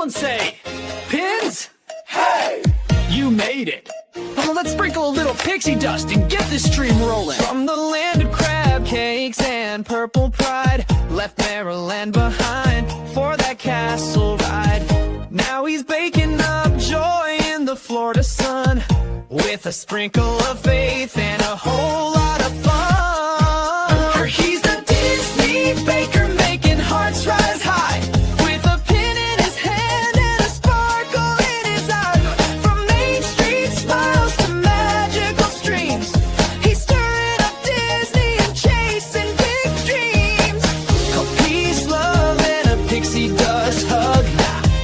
everyone say, pins? Hey! You made it. Well, let's sprinkle a little pixie dust and get this stream rolling. From the land of crab cakes and purple pride, left Maryland behind for that castle ride. Now he's baking up joy in the Florida sun, with a sprinkle of faith and a whole lot of fun. He's the Disney baker making hearts rise high, with a pin in his hand and a sparkle in his eye. From Main Street smiles to magical streams, he's stirring up Disney and chasing big dreams. Called peace, love, and a pixie dust hug.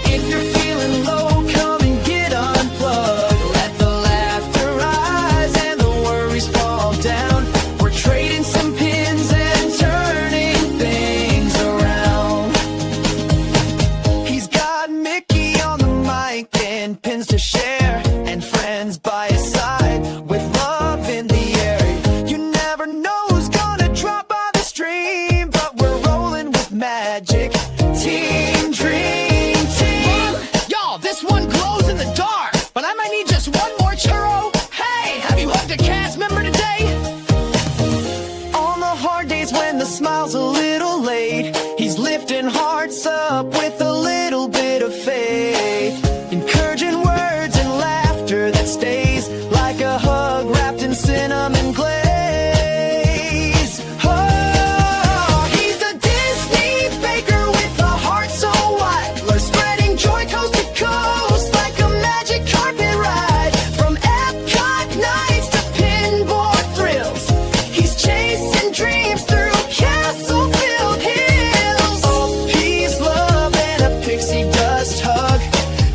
If you're feeling low, come and get unplugged. Let the laughter rise and the worries fall down. We're trading some pins and turning things around. He's got Mickey on the mic and pins to share, and friends by his side with love in the air. You never know who's gonna drop by the stream, but we're rolling with magic. Team Dream Team. Y'all, this one glows in the dark, but I might need just one more churro. Hey, have you hugged a cast member today? On the hard days when the smile's a little late, he's lifting hearts up with a little bit of faith. Encouraging words and laughter that stays like a hug wrapped in cinnamon glaze. Oh, he's the Disney baker with a heart so wide, we're spreading joy coast to coast like a magic carpet ride. From Epcot nights to pinboard thrills, he's chasing dreams through castle-filled hills. Oh, peace, love, and a pixie dust hug.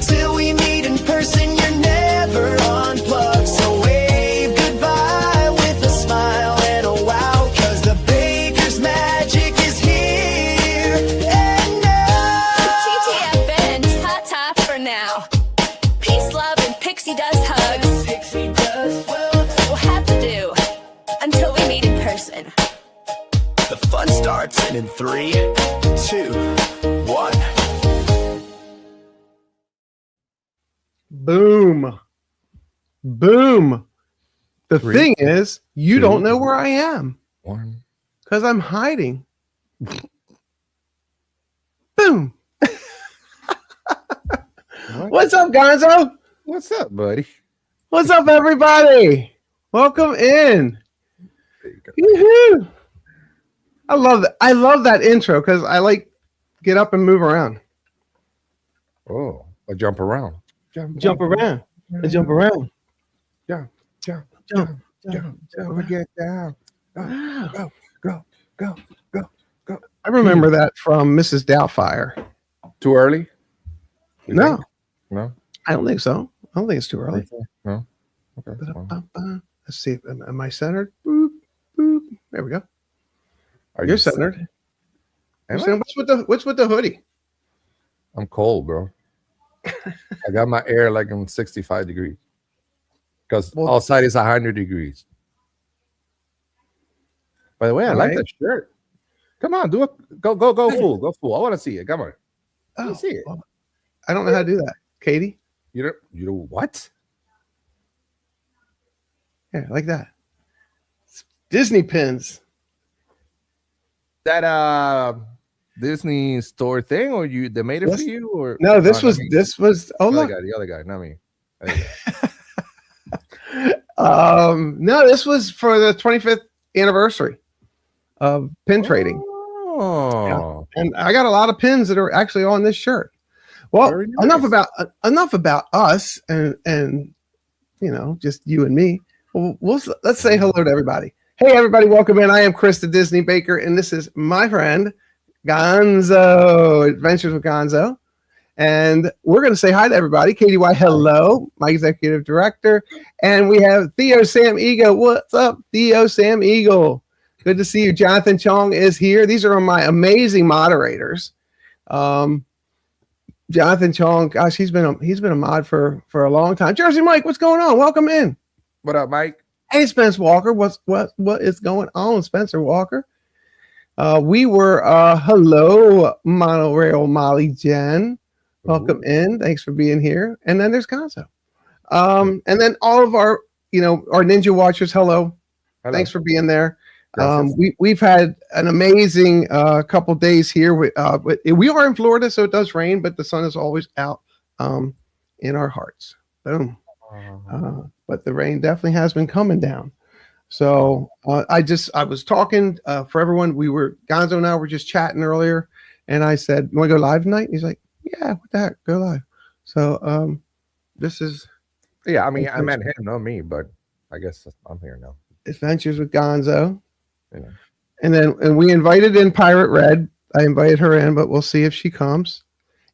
Till we meet in person, you're never unplugged. So wave goodbye with a smile and a wow, 'cause the baker's magic is here and now. TTFN, ta-ta for now. Peace, love, and pixie dust hugs. Pixie dust, well, We'll have to do until we meet in person. the fun starts in 3, 2, 1. Boom. Boom. The thing is, you don't know where I am One. because I'm hiding. Boom. What's up, Gonzo? What's up, buddy? What's up, everybody? Welcome in. There you go. Woohoo. I love that. I love that intro because I like get up and move around. Oh, I jump around. Jump around. And jump around. Jump, jump, Jump. jump, jump, get down. Wow. Go, go, go, go. I remember that from Mrs. Doubtfire. Too early? You No, think? No? I don't think so. I don't think it's too early. No? Okay. well, Let's see. Am I centered? Boop, boop. There we go. are You're you centered. Am You're I? centered. What's with the hoodie? I'm cold, bro. I got my air like in 65 degrees. Because Well- outside is 100 degrees. By the way, I like Right. that shirt. Come on, do it. Go full. Go full. I want to see it. Come on. Let me see it. well, I don't know how to do that. Katie? You know what? Yeah, like that. It's Disney pins. That Disney store thing, or they made it Yes. for you, or No, this not was me. oh the look. other guy, not me. There you No, this was for the 25th anniversary of pin go. trading. Oh, And I got a lot of pins that are actually on this shirt. Well, Very enough nice. about us and just you and me. Let's say hello to everybody. Hey, everybody, welcome in. I am Chris the Disney Baker, and this is my friend Gonzo, Adventures with Gonzo. And we're going to say hi to everybody. Katie White, hello, my executive director. And we have Theo Sam Eagle. What's up, Theo Sam Eagle? Good to see you. Jonathan Chong is here. These are my amazing moderators. Jonathan Chong, gosh, he's been a mod for a long time. Jersey Mike, what's going on? Welcome in. what up, Mike? Hey, Spence Walker, what is going on, Spencer Walker? We were hello, Monorail Molly Jen. Welcome Ooh, in. Thanks for being here. And then there's Gonzo. And then all of our, our Ninja Watchers. Hello. hello. Thanks for being there. Gracias. We've had an amazing couple days here. But we are in Florida, so it does rain, but the sun is always out in our hearts. Boom. But the rain definitely has been coming down. So I was talking for everyone. Gonzo and I were just chatting earlier, and I said, "You want to go live tonight?" He's like, "Yeah, what the heck, go live." So this is Yeah, I mean, I meant him, not me, but I guess I'm here now. Adventures with Gonzo. Yeah. And we invited in Pirate Red. I invited her in, but we'll see if she comes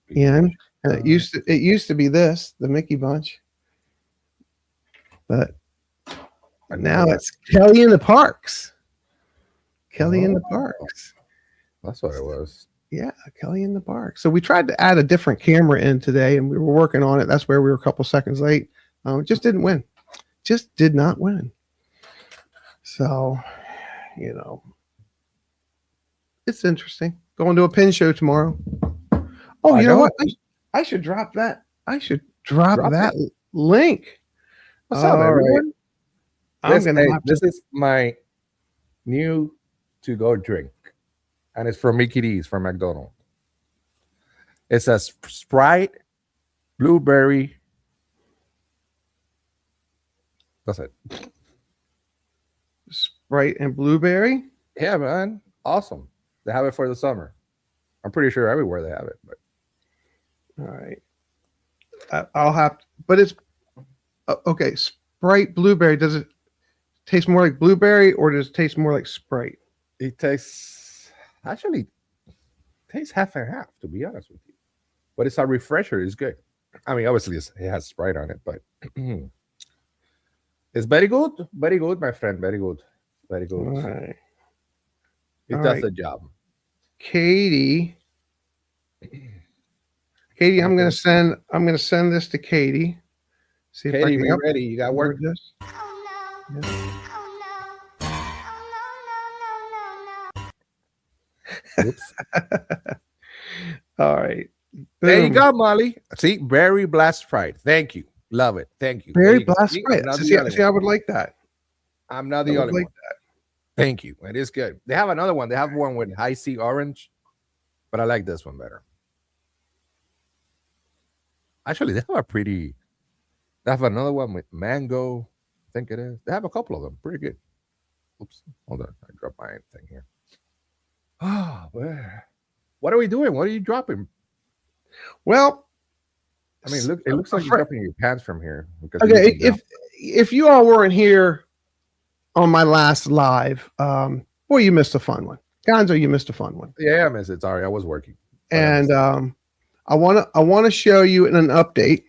in. And it used to be the Mickey Bunch, but now it's Kelly in the Parks. Kelly in the Parks. That's what it was. Yeah, Kelly in the Parks. So we tried to add a different camera in today, and we were working on it. That's where we were a couple seconds late. Just didn't win. Just did not win. So, it's interesting. Going to a pin show tomorrow. Oh, you know what? I should drop that. I should drop that link. What's up, everyone? This is my new to-go drink, and it's from Mickey D's from McDonald's. It says Sprite, blueberry. That's it. Sprite and blueberry. Yeah, man, awesome. They have it for the summer. I'm pretty sure everywhere they have it. But all right, I'll have. But it's okay. Sprite blueberry. Does it taste more like blueberry, or does it taste more like Sprite? it tastes half and half, to be honest with you. But it's a refresher. It's good. I mean, obviously it has Sprite on it, but it's very good. Very good, my friend. Very good. Very good. All right. It does the job. Katie, I'm gonna send this to Katie. See if Katie, I can be ready. You got work. this. Oops. All right. There you Boom. go, Molly. See, Berry Blast Sprite. Thank you. Love it. Thank you. Berry There you go. Blast See, Sprite. I'm not the See, only I one. would like that. I'm not the I would only like one. Thank you. It is good. They have another one. They have one with high C orange, but I like this one better. Actually, they have another one with mango. I think it is. They have a couple of them. Pretty good. Oops. Hold on. I dropped my thing here. Oh, what are we doing? What are you dropping? Well, I mean, look. It looks like you're dropping your pants from here. Okay, if you all weren't here on my last live, boy, you missed a fun one. Gonzo, you missed a fun one. Yeah, I missed it. Sorry, I was working. And I want to show you in an update.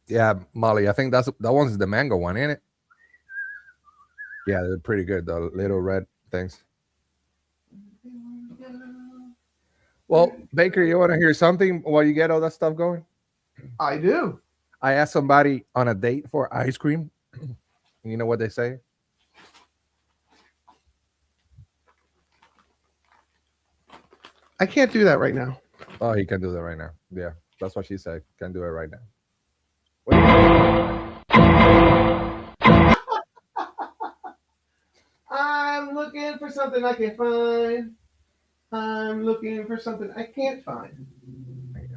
Yeah, Molly, I think that one's the mango one, ain't it? Yeah, they're pretty good. The little red things. Well, Baker, you want to hear something while you get all that stuff going? I do. I asked somebody on a date for ice cream. You know what they say? I can't do that right now. Oh, he can do that right now. Yeah, that's what she said. Can do it right now. What do you say? I'm looking for something I can find. I'm looking for something I can't find.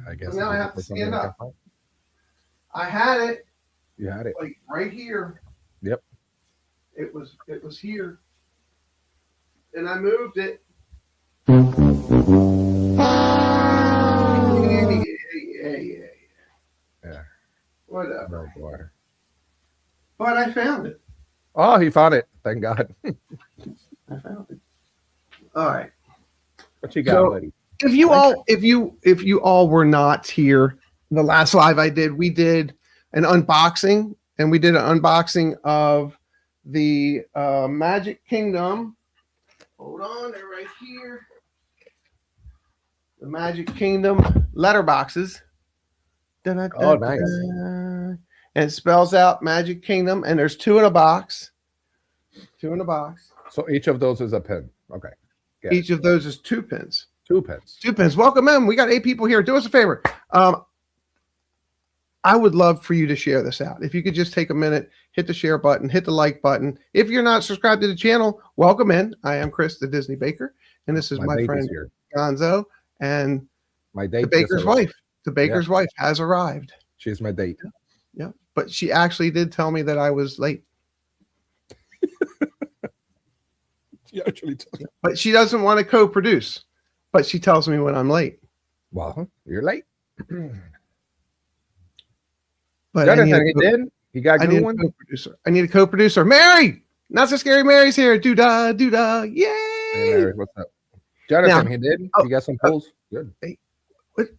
I guess So now I have to stand up. I had it. You had it. Like right here. Yep. It was here. And I moved it. Yeah. Whatever. No, boy. But I found it. Oh, he found it. Thank God. I found it. All right. What you got, buddy? If you all were not here, the last live I did, we did an unboxing, and we did an unboxing of the Magic Kingdom. Hold on, they're right here. The Magic Kingdom letterboxes. Oh, nice. And it spells out Magic Kingdom, and there's 2 in a box. 2 in a box. So each of those is a pin. Okay. Each of those is 2 pins. 2 pins. 2 pins. Welcome in. We got 8 people here. Do us a favor. I would love for you to share this out. If you could just take a minute, hit the share button, hit the like button. If you're not subscribed to the channel, welcome in. I am Chris, the Disney Baker, and this is my friend Gonzo and my date. The baker's wife. The baker's wife has arrived. She's my date. Yeah, but she actually did tell me that I was late. She actually told me. But she doesn't want to co-produce. But she tells me when I'm late. Well, you're late. But Jonathan, he did. He got good one. I need a co-producer. Mary, not so scary. Mary's here. Doo-dah, doo-dah. Yay! Hey, Mary, what's up? Jonathan, he did. You got some pulls. Good. Hey, what?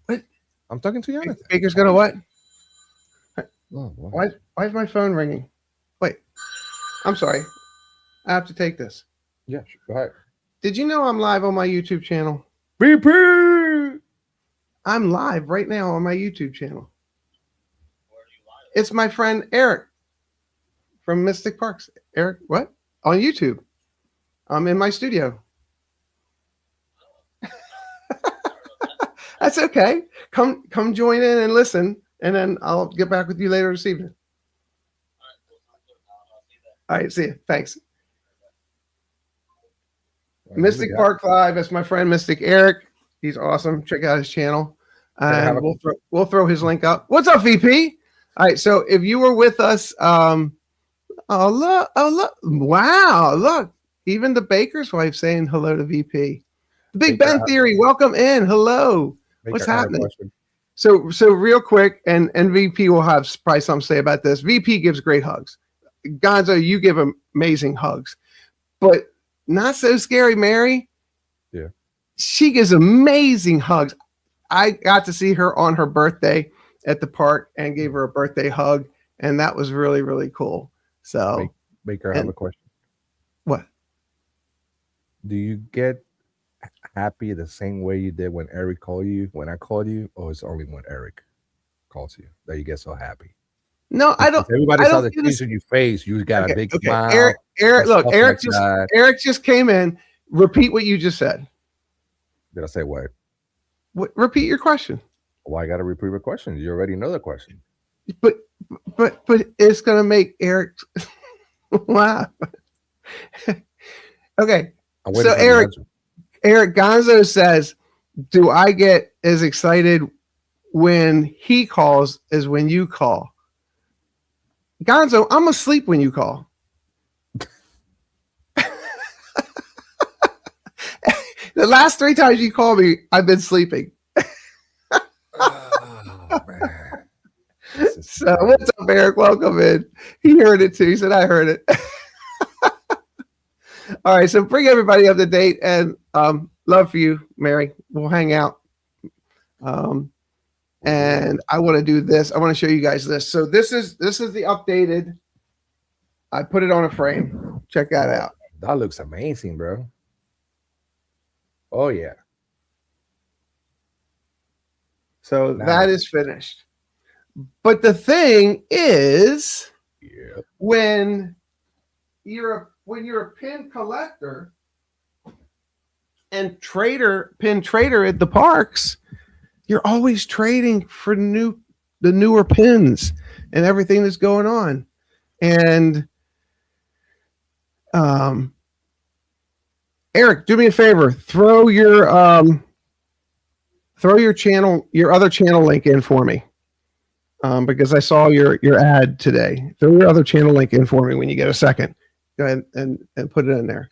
I'm talking to Jonathan. Baker's gonna what? Oh, wow. Why is my phone ringing? Wait, I'm sorry. I have to take this. Yeah, go ahead. Did you know I'm live on my YouTube channel? BP. I'm live right now on my YouTube channel. It's my friend Eric from Mystic Parks. Eric, what? On YouTube. I'm in my studio. That's okay. Come join in and listen, and then I'll get back with you later this evening. All right, see you. Thanks. Mystic Park Live. That's my friend Mystic Eric. He's awesome. Check out his channel. And we'll throw his link up. What's up, VP? All right. So if you were with us, oh look, wow, look, even the baker's wife saying hello to VP. The Big Ben Theory, welcome in. Hello. What's happening? So real quick, and VP will have probably something to say about this. VP gives great hugs. Gonzo, you give amazing hugs, but not so scary, Mary. Yeah. She gives amazing hugs. I got to see her on her birthday at the park and gave her a birthday hug, and that was really, really cool. So, Baker, I have a question. What? Do you get happy the same way you did when Eric called you, when I called you, or it's only when Eric calls you that you get so happy? No, I don't. Everybody saw the tears in your face. You got a big smile. Eric, look, Eric just came in. Repeat what you just said. Did I say what? Repeat your question. Well, I got to repeat the question. You already know the question. But it's gonna make Eric laugh. Okay. So Eric Gonzo says, "Do I get as excited when he calls as when you call?" Gonzo, I'm asleep when you call. The last 3 times you called me, I've been sleeping. Oh, man. So what's up, Eric? Welcome in. He heard it too. He said, I heard it. All right, so bring everybody up to date, and love for you, Mary. We'll hang out. And I want to do this. I want to show you guys this. So this is the updated. I put it on a frame. Check that out. That looks amazing, bro. Oh yeah. So that is finished. But the thing is, when you're a pin collector and pin trader at the parks, you're always trading for the newer pins and everything that's going on. And Eric, do me a favor, throw your channel, your other channel link in for me. Because I saw your ad today. Throw your other channel link in for me when you get a second. Go ahead and put it in there.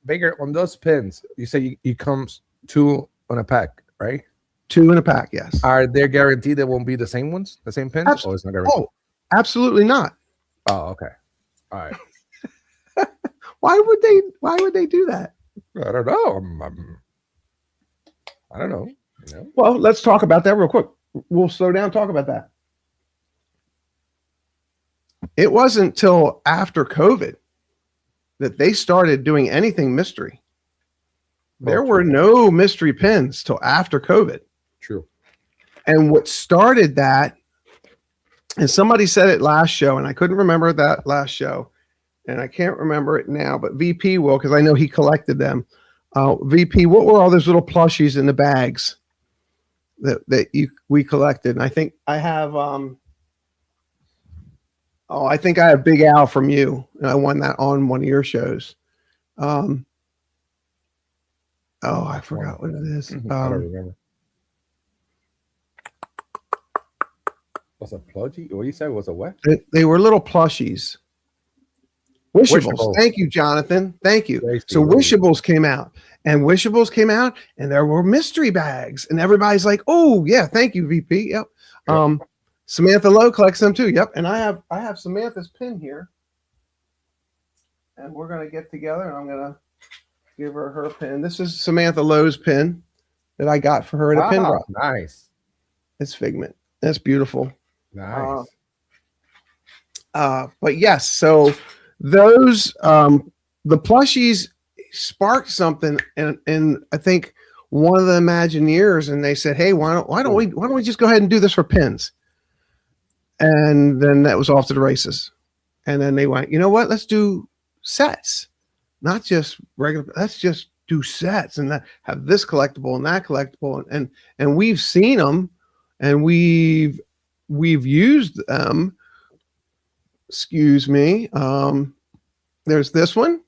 Baker, on those pins, you say you comes 2 on a pack, right? 2 in a pack, yes. Are they guaranteed they won't be the same ones, the same pins? Or it's not guaranteed? Oh, absolutely not. Oh, okay. All right. Why would they do that? I don't know. I don't know. You know? Well, let's talk about that real quick. We'll slow down, talk about that. It wasn't till after COVID that they started doing anything mystery. There were no mystery pins till after COVID. True. And what started that, and somebody said it last show, and I couldn't remember that last show, and I can't remember it now, but VP will, because I know he collected them. VP, what were all those little plushies in the bags that we collected? And I think I have I think I have Big Al from you, and I won that on one of your shows. I forgot what it is. I don't remember. Was a plushie? What you said was a what? They were little plushies. Wishables. Wishables. Thank you, Jonathan. Thank you. Tasty. So Wishables came out, and there were mystery bags, and everybody's like, "Oh yeah, thank you, VP." Yep. Samantha Lowe collects them too. Yep. And I have Samantha's pin here, and we're gonna get together, and I'm gonna give her pin. This is Samantha Lowe's pin that I got for her at a pin drop. Nice. It's Figment. That's beautiful. Nice. But yes, so those the plushies sparked something, and I think one of the Imagineers, and they said, "Hey, why don't we just go ahead and do this for pins?" And then that was off to the races. And then they went, you know what? Let's do sets, not just regular. Let's just do sets and have this collectible and that collectible, and we've seen them, and we've used them. Excuse me. There's this one.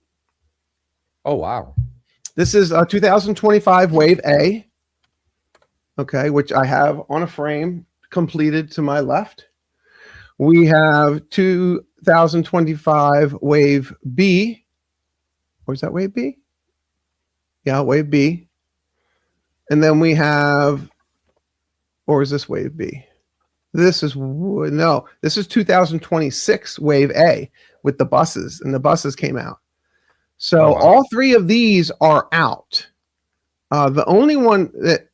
Oh wow. This is a 2025 Wave A. Okay, which I have on a frame completed to my left. We have 2025 Wave B. Or is that Wave B? Yeah, Wave B. And then we have, or is this Wave B? This is 2026 Wave A with the buses, and the buses came out. So all three of these are out. The only one that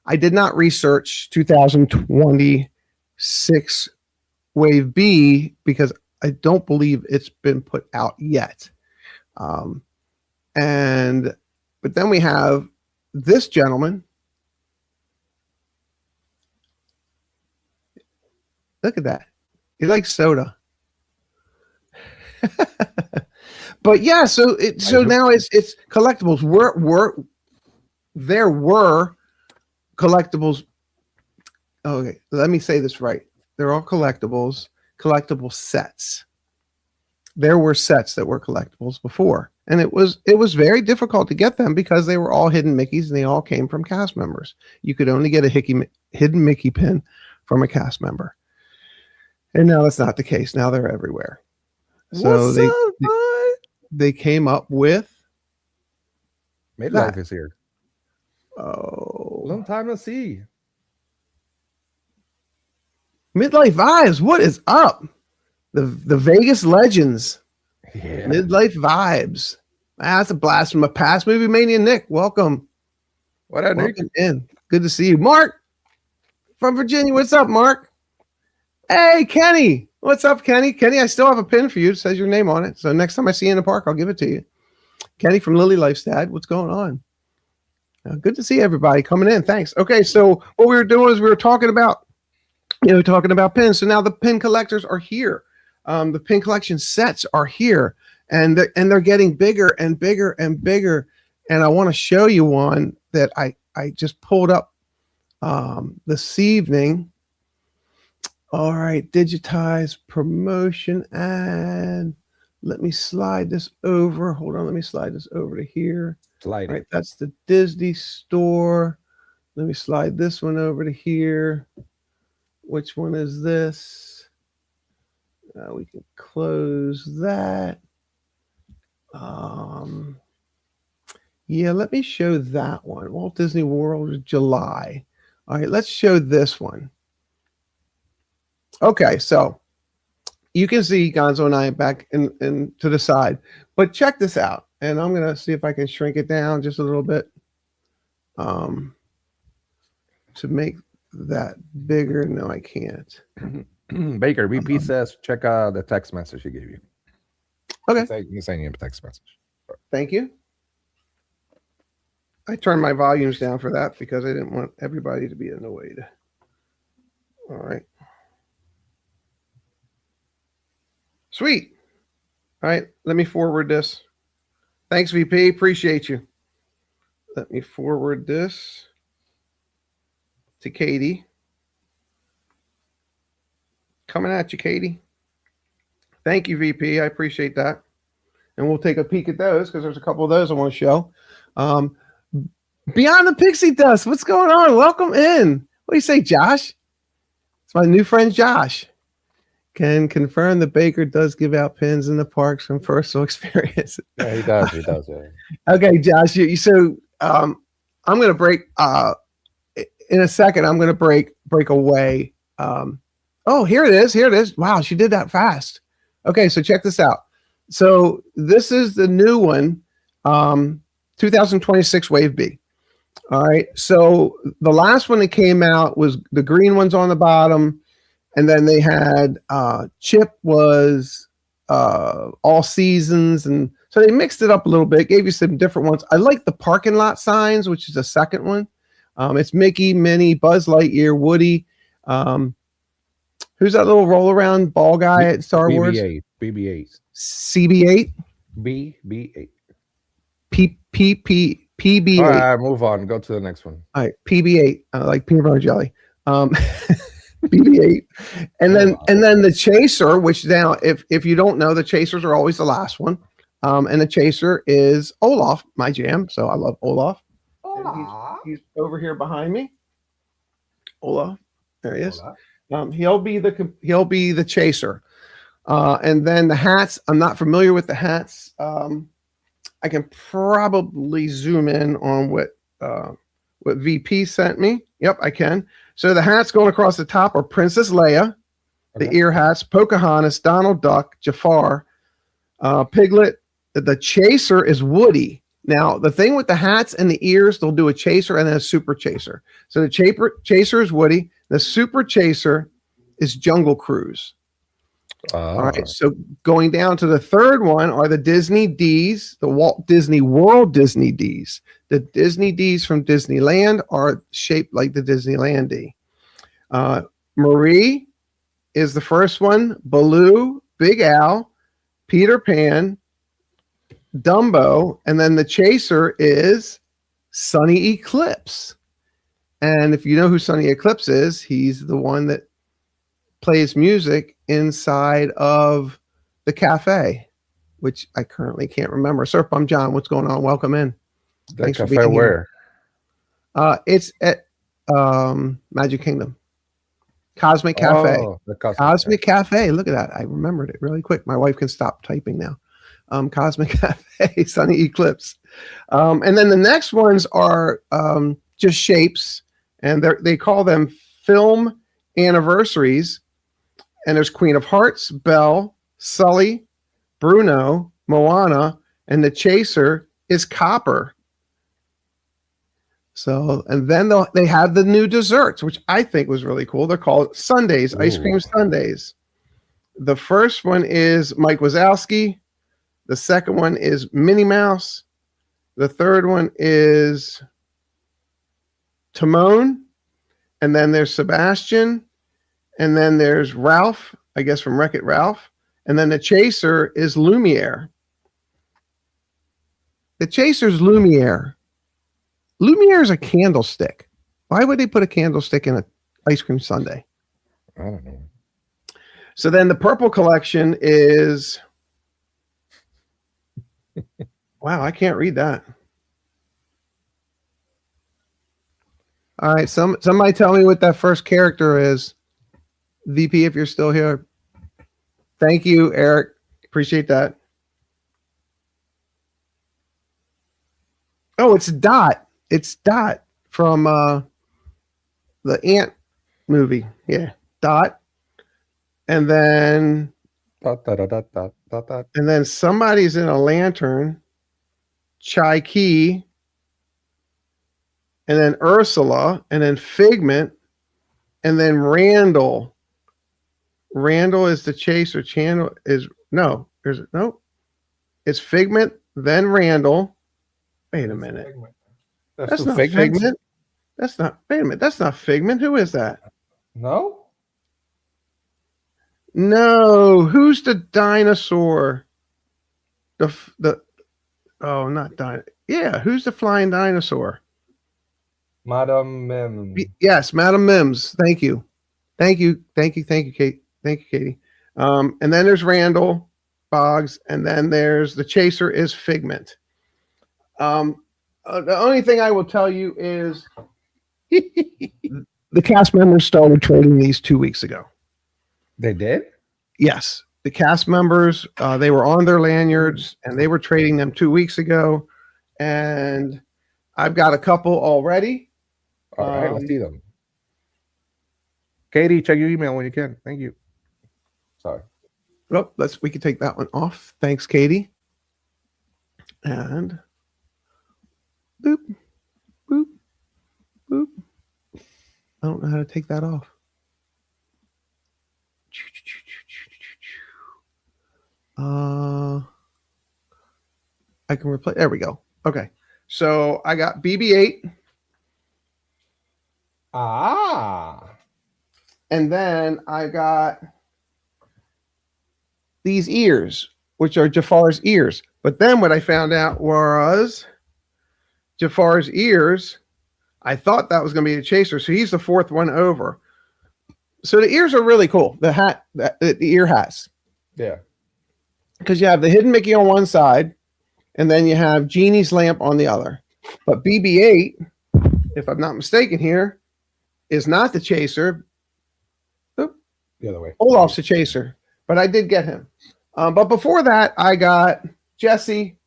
I did not research 2026 Wave B because I don't believe it's been put out yet. But then we have this gentleman. Look at that. He likes soda. But yeah, so now it's collectibles. There were collectibles. Okay, let me say this right. They're all collectibles, collectible sets. There were sets that were collectibles before, and it was very difficult to get them because they were all hidden Mickeys and they all came from cast members. You could only get a hidden Mickey pin from a cast member. And now that's not the case. Now they're everywhere. So they came up with Midlife is here. Oh, Long time no see. Midlife Vibes. What is up? The Vegas Legends. Yeah. Midlife Vibes. That's a blast from a past. Movie Mania Nick. Welcome. What up, Nick? Welcome in. Good to see you. Mark from Virginia. What's up, Mark? Hey, Kenny. What's up, Kenny? Kenny, I still have a pin for you. It says your name on it. So next time I see you in the park, I'll give it to you. Kenny from Lily Lifestad. What's going on? Good to see everybody coming in. Thanks. Okay, so what we were doing is we were talking about pins. So now the pin collectors are here. The pin collection sets are here, and they're getting bigger and bigger and bigger. And I want to show you one that I just pulled up this evening. All right, digitize promotion, and let me slide this over. Hold on, let me slide this over to here. Slide. All right, that's the Disney store. Let me slide this one over to here. Which one is this? We can close that. Yeah, let me show that one. Walt Disney World, July. All right, let's show this one. Okay, so you can see Gonzo and I back in to the side, but check this out. And I'm going to see if I can shrink it down just a little bit to make that bigger. No, I can't. Baker, VP says, check the text message he gave you. Okay. He's sending you a text message. Thank you. I turned my volumes down for that because I didn't want everybody to be annoyed. All right. Sweet. All right. Let me forward this. Thanks, VP. Appreciate you. Let me forward this to Katie. Coming at you, Katie. Thank you, VP. I appreciate that. And we'll take a peek at those because there's a couple of those I want to show. Beyond the Pixie Dust, what's going on? Welcome in. What do you say, Josh? It's my new friend, Josh. Can confirm the baker does give out pins in the parks from personal experience. Yeah, he does. He does. Yeah. Okay, Josh. I'm going to break in a second. I'm going to break away. Oh, here it is. Here it is. Wow, she did that fast. Okay, so check this out. So this is the new one, 2026 Wave B. All right. So the last one that came out was the green ones on the bottom. And then they had Chip was all seasons. And so they mixed it up a little bit, gave you some different ones. I like the parking lot signs, which is the second one. It's Mickey, Minnie, Buzz Lightyear, Woody. Who's that little roll around ball guy at Star Wars? BB-8. CB8? BB-8. PB8. All right, move on. Go to the next one. All right, PB8, like peanut butter jelly. BB8, and then the Chaser, which now, if you don't know, the Chasers are always the last one, and the Chaser is Olaf, my jam. So I love Olaf. He's over here behind me. Olaf, there he is. He'll be the Chaser, and then the hats. I'm not familiar with the hats. I can probably zoom in on what VP sent me. Yep, I can. So the hats going across the top are Princess Leia, the ear hats, Pocahontas, Donald Duck, Jafar, Piglet. The Chaser is Woody. Now, the thing with the hats and the ears, they'll do a Chaser and then a Super Chaser. So the Chaser is Woody. The Super Chaser is Jungle Cruise. All right, so going down to the third one are the Disney Ds, the Walt Disney World Disney Ds. The Disney Ds from Disneyland are shaped like the Disneyland D. Marie is the first one, Baloo, Big Al, Peter Pan, Dumbo, and then the Chaser is Sunny Eclipse. And if you know who Sunny Eclipse is, he's the one that plays music inside of the cafe, which I currently can't remember. Sir, I'm John. What's going on? Welcome in. Thanks for being here. It's at Magic Kingdom. Cosmic Cafe. Oh, the Cosmic Cafe. Look at that. I remembered it really quick. My wife can stop typing now. Cosmic Cafe, Sunny Eclipse. And then the next ones are just shapes, and they call them film anniversaries. And there's Queen of Hearts, Belle, Sully, Bruno, Moana, and the Chaser is Copper. So, and then they have the new desserts, which I think was really cool. They're called Sundays, ice cream sundaes. The first one is Mike Wazowski. The second one is Minnie Mouse. The third one is Timon. And then there's Sebastian. And then there's Ralph, I guess from Wreck-It Ralph. And then the Chaser is Lumiere. The Chaser's Lumiere. Lumiere is a candlestick. Why would they put a candlestick in an ice cream sundae? I don't know. So then the purple collection is... Wow, I can't read that. All right, somebody tell me what that first character is. VP, if you're still here. Thank you, Eric. Appreciate that. Oh, it's Dot. It's Dot from the Ant movie. Yeah, Dot. And then and then somebody's in a lantern. Chai Key. And then Ursula. And then Figment. And then Randall. Randall is the Chaser. Channel is no. There's no. It's Figment, then Randall. Wait a minute. That's not Figment. That's not. Wait a minute. That's not Figment. Who is that? No. No. Who's the dinosaur? The Oh, not yeah, who's the flying dinosaur? Madam Mim. Yes, Madam Mims. Thank you, Kate. Thank you, Katie. And then there's Randall Boggs, and then there's the chaser is Figment. The only thing I will tell you is the cast members started trading these 2 weeks ago. They did? Yes, the cast members, they were on their lanyards and they were trading them 2 weeks ago. And I've got a couple already. All right, let's see them. Katie, check your email when you can. Thank you. Sorry. Well, we can take that one off. Thanks, Katie. And boop, boop, boop. I don't know how to take that off. I can replace. There we go. Okay. So I got BB-8. And then I got these ears, which are Jafar's ears. But then what I found out was Jafar's ears, I thought that was going to be a chaser. So he's the fourth one over. So the ears are really cool. The hat, the ear hats. Yeah. Because you have the hidden Mickey on one side, and then you have Genie's lamp on the other. But BB-8, if I'm not mistaken here, is not the chaser. Oop. The other way. Olaf's the chaser, but I did get him. But before that, I got Jessie,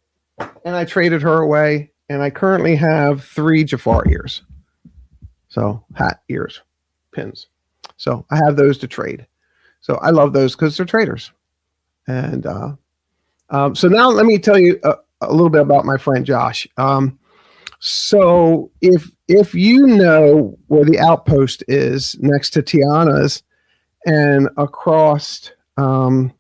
and I traded her away, and I currently have 3 Jafar ears. So hat ears, pins. So I have those to trade. So I love those because they're traders. And so now let me tell you a little bit about my friend Josh. So if you know where the outpost is next to Tiana's and across the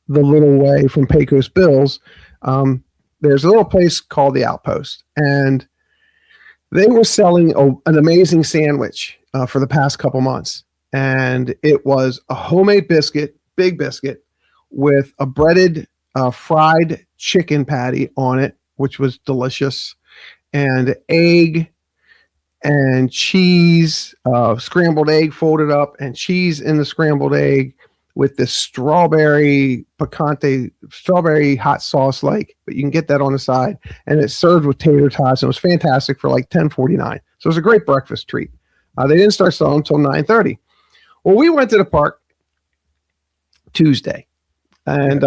little way from Pecos Bills, there's a little place called the Outpost, and they were selling an amazing sandwich for the past couple months. And it was a homemade biscuit, big biscuit, with a breaded fried chicken patty on it, which was delicious, and egg and cheese, scrambled egg folded up, and cheese in the scrambled egg with this strawberry picante, strawberry hot sauce but you can get that on the side, and it's served with tater tots, and it was fantastic for like $10.49. So it was a great breakfast treat. They didn't start selling until 9:30. Well, we went to the park Tuesday, and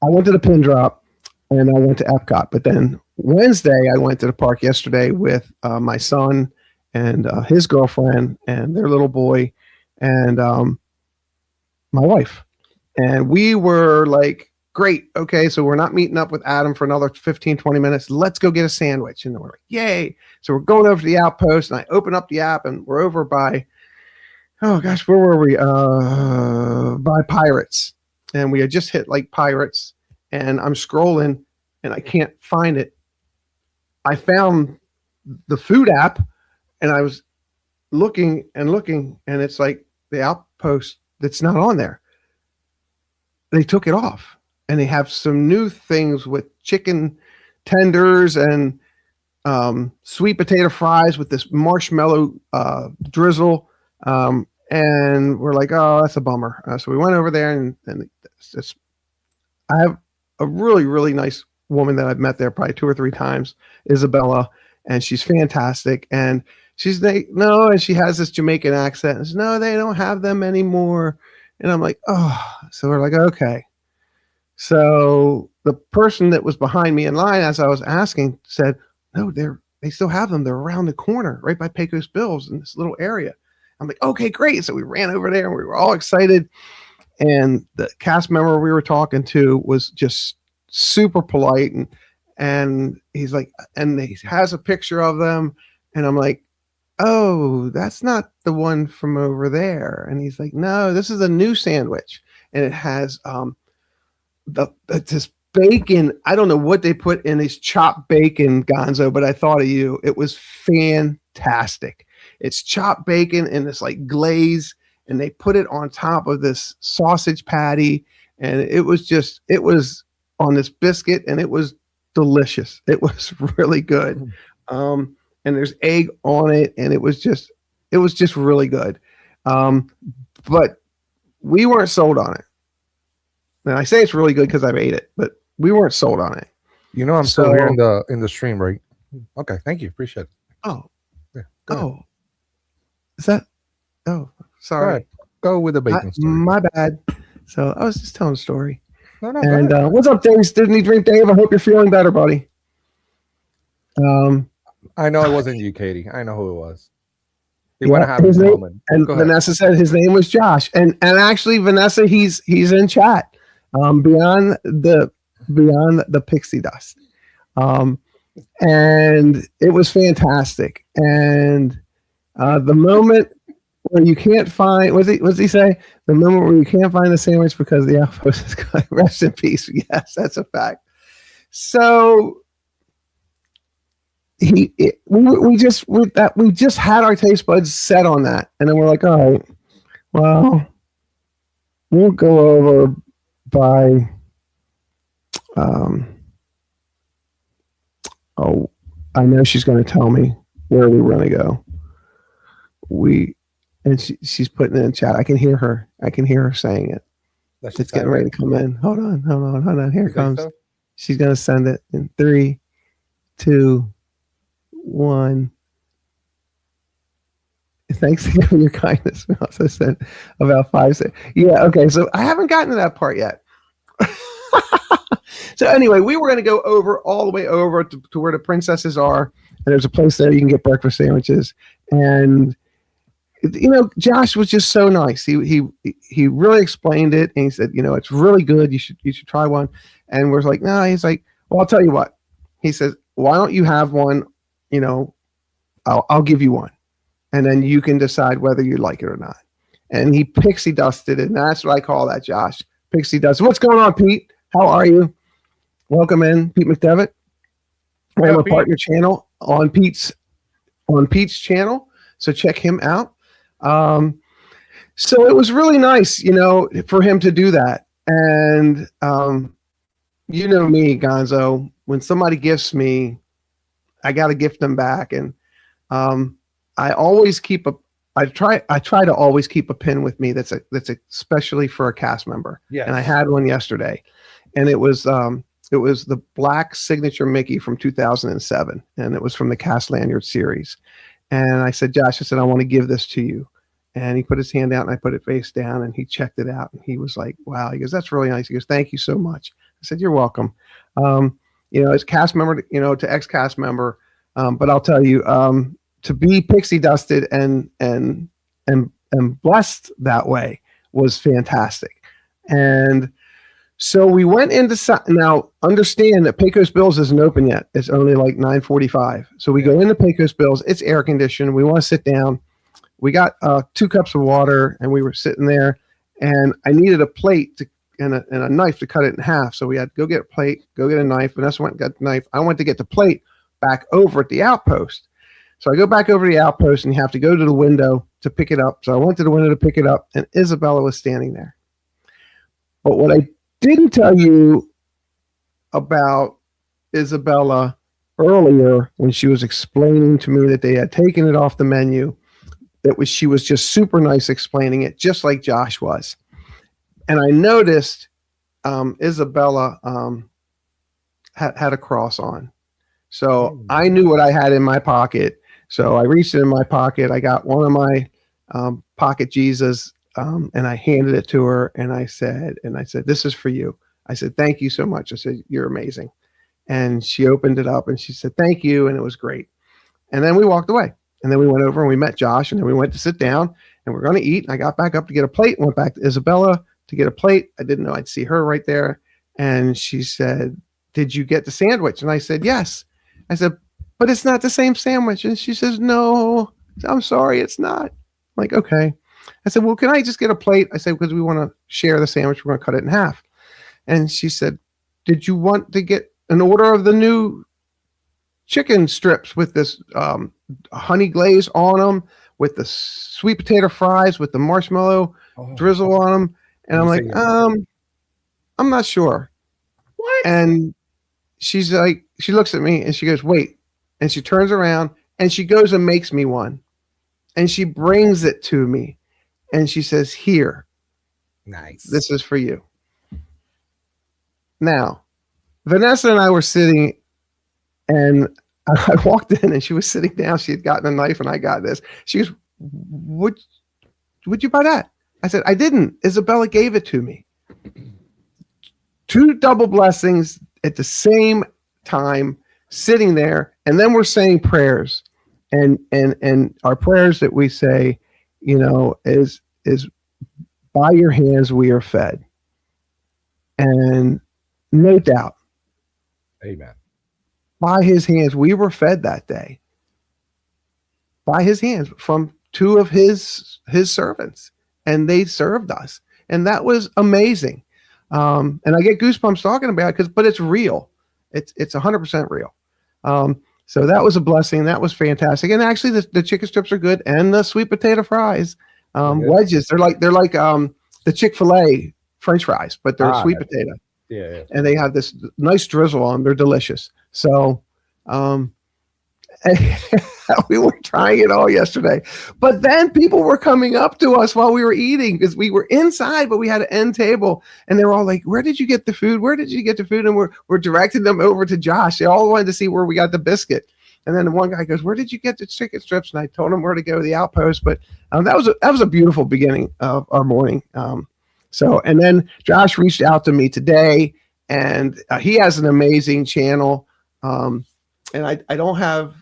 I went to the pin drop, and I went to Epcot. But then Wednesday, I went to the park yesterday with my son and his girlfriend and their little boy and my wife. And we were like, great. Okay, so we're not meeting up with Adam for another 15, 20 minutes. Let's go get a sandwich. And we're like, yay. So we're going over to the Outpost, and I open up the app, and we're over by, oh gosh, where were we? By Pirates. And we had just hit like Pirates, and I'm scrolling and I can't find it. I found the food app, and I was looking, and it's like the Outpost that's not on there. They took it off, and they have some new things with chicken tenders and sweet potato fries with this marshmallow drizzle. And we're like, oh, that's a bummer. So we went over there, and I have a really, really nice woman that I've met there probably 2 or 3 times, Isabella, and she's fantastic. And she's like, no, and she has this Jamaican accent. And says, no, they don't have them anymore. And I'm like, oh, so we're like, okay. So the person that was behind me in line, as I was asking, said, no, they still have them. They're around the corner, right by Pecos Bills in this little area. I'm like, okay, great. So we ran over there, and we were all excited. And the cast member we were talking to was just super polite. And he's like, and he has a picture of them. And I'm like, oh, that's not the one from over there. And he's like, no, this is a new sandwich. And it has this bacon. I don't know what they put in this chopped bacon, Gonzo, but I thought of you. It was fantastic. It's chopped bacon in this like glaze, and they put it on top of this sausage patty, and it was on this biscuit, and it was delicious. It was really good. And there's egg on it, and it was just really good. But we weren't sold on it. And I say it's really good because I've ate it, but we weren't sold on it. You know, I'm still here in the stream, right? Okay, thank you, appreciate it. Oh, yeah. Oh, is that? Oh, sorry. Go with the bacon story. My bad. So I was just telling a story. No, and what's up, Dave's Disney Drink Dave? I hope you're feeling better, buddy. I know it wasn't you, Katie. I know who it was. He went to have his moment. And Vanessa said his name was Josh. And actually, Vanessa, he's in chat. Beyond the pixie dust. And it was fantastic. And the moment where you can't find, what's he say? The moment where you can't find the sandwich because the outpost is going, rest in peace. Yes, that's a fact. So we just had our taste buds set on that, and then we're like, all right, well, we'll go over by I know she's going to tell me where we were going to go. She's putting it in chat. I can hear her saying it. It's getting ready to come in. Hold on. Here it comes. So? She's going to send it in 3, 2, 1. Thanks for your kindness. We also said about 5 seconds. Yeah, okay. So I haven't gotten to that part yet. So anyway, we were going to go all the way over to where the princesses are. And there's a place there you can get breakfast sandwiches. And, Josh was just so nice. He really explained it. And he said, it's really good. You should try one. And we're like, no, he's like, well, I'll tell you what. He says, why don't you have one? I'll give you one. And then you can decide whether you like it or not. And he pixie dusted it. And that's what I call that, Josh. Pixie dust. What's going on, Pete? How are you? Welcome in, Pete McDevitt. I'm a partner channel on Pete's channel. So check him out. So it was really nice, for him to do that. And, me, Gonzo, when somebody gifts me, I got to gift them back. And, I always keep I try to always keep a pin with me that's especially for a cast member. Yeah. And I had one yesterday, and it was the black signature Mickey from 2007, and it was from the Cast Lanyard series. And I said, Josh, I want to give this to you. And he put his hand out, and I put it face down, and he checked it out, and he was like, wow. He goes, that's really nice. He goes, thank you so much. I said, you're welcome. As cast member, to ex-cast member, but I'll tell you, to be pixie dusted and blessed that way was fantastic. And so we went into, now understand that Pecos Bills isn't open yet. It's only like 9:45. So we go into Pecos Bills. It's air conditioned. We want to sit down. We got 2 cups of water, and we were sitting there, and I needed a plate and a knife to cut it in half. So we had to go get a plate, go get a knife. Vanessa went and got the knife. I went to get the plate back over at the outpost. So I go back over to the outpost, and you have to go to the window to pick it up. So I went to the window to pick it up, and Isabella was standing there. But what I didn't tell you about Isabella earlier, when she was explaining to me that they had taken it off the menu, she was just super nice explaining it, just like Josh was. And I noticed Isabella had a cross on. So I knew what I had in my pocket. So I reached in my pocket. I got one of my pocket Jesus, and I handed it to her. And I said, this is for you. I said, thank you so much. I said, you're amazing. And she opened it up, and she said, thank you. And it was great. And then we walked away. And then we went over and we met Josh, and then we went to sit down, and we're going to eat. And I got back up to get a plate, went back to Isabella to get a plate. I didn't know I'd see her right there. And she said, did you get the sandwich? And I said, yes. I said, but it's not the same sandwich. And she says, no, I'm sorry, it's not. I'm like, okay. I said, well, can I just get a plate? I said, because we want to share the sandwich. We're going to cut it in half. And she said, did you want to get an order of the new chicken strips with this honey glaze on them, with the sweet potato fries, with the marshmallow drizzle on them? And I'm like, I'm not sure. What? And she's like, she looks at me and she goes, wait. And she turns around and she goes and makes me one. And she brings it to me. And she says, here, Nice. this is for you. Now, Vanessa and I were sitting, and I walked in and she was sitting down. She had gotten a knife and I got this. She goes, would you buy that? I said, I didn't. Isabella gave it to me. 2 double blessings at the same time, sitting there, and then we're saying prayers. And our prayers that we say, is by your hands we are fed. And no doubt, Amen. by his hands we were fed that day. By his hands, from 2 of his servants, and they served us, and that was amazing. And I get goosebumps talking about it but it's real. It's 100% real. So that was a blessing. That was fantastic. And actually, the chicken strips are good, and the sweet potato fries, wedges. They're like the Chick-fil-A French fries, but they're sweet potato. Yeah. And they have this nice drizzle on them. They're delicious. So we were trying it all yesterday. But then people were coming up to us while we were eating, because we were inside, but we had an end table. And they were all like, where did you get the food? Where did you get the food? And we're directing them over to Josh. They all wanted to see where we got the biscuit. And then the one guy goes, where did you get the chicken strips? And I told him where to go to the Outpost. But that was a beautiful beginning of our morning. And then Josh reached out to me today, and he has an amazing channel. And I don't have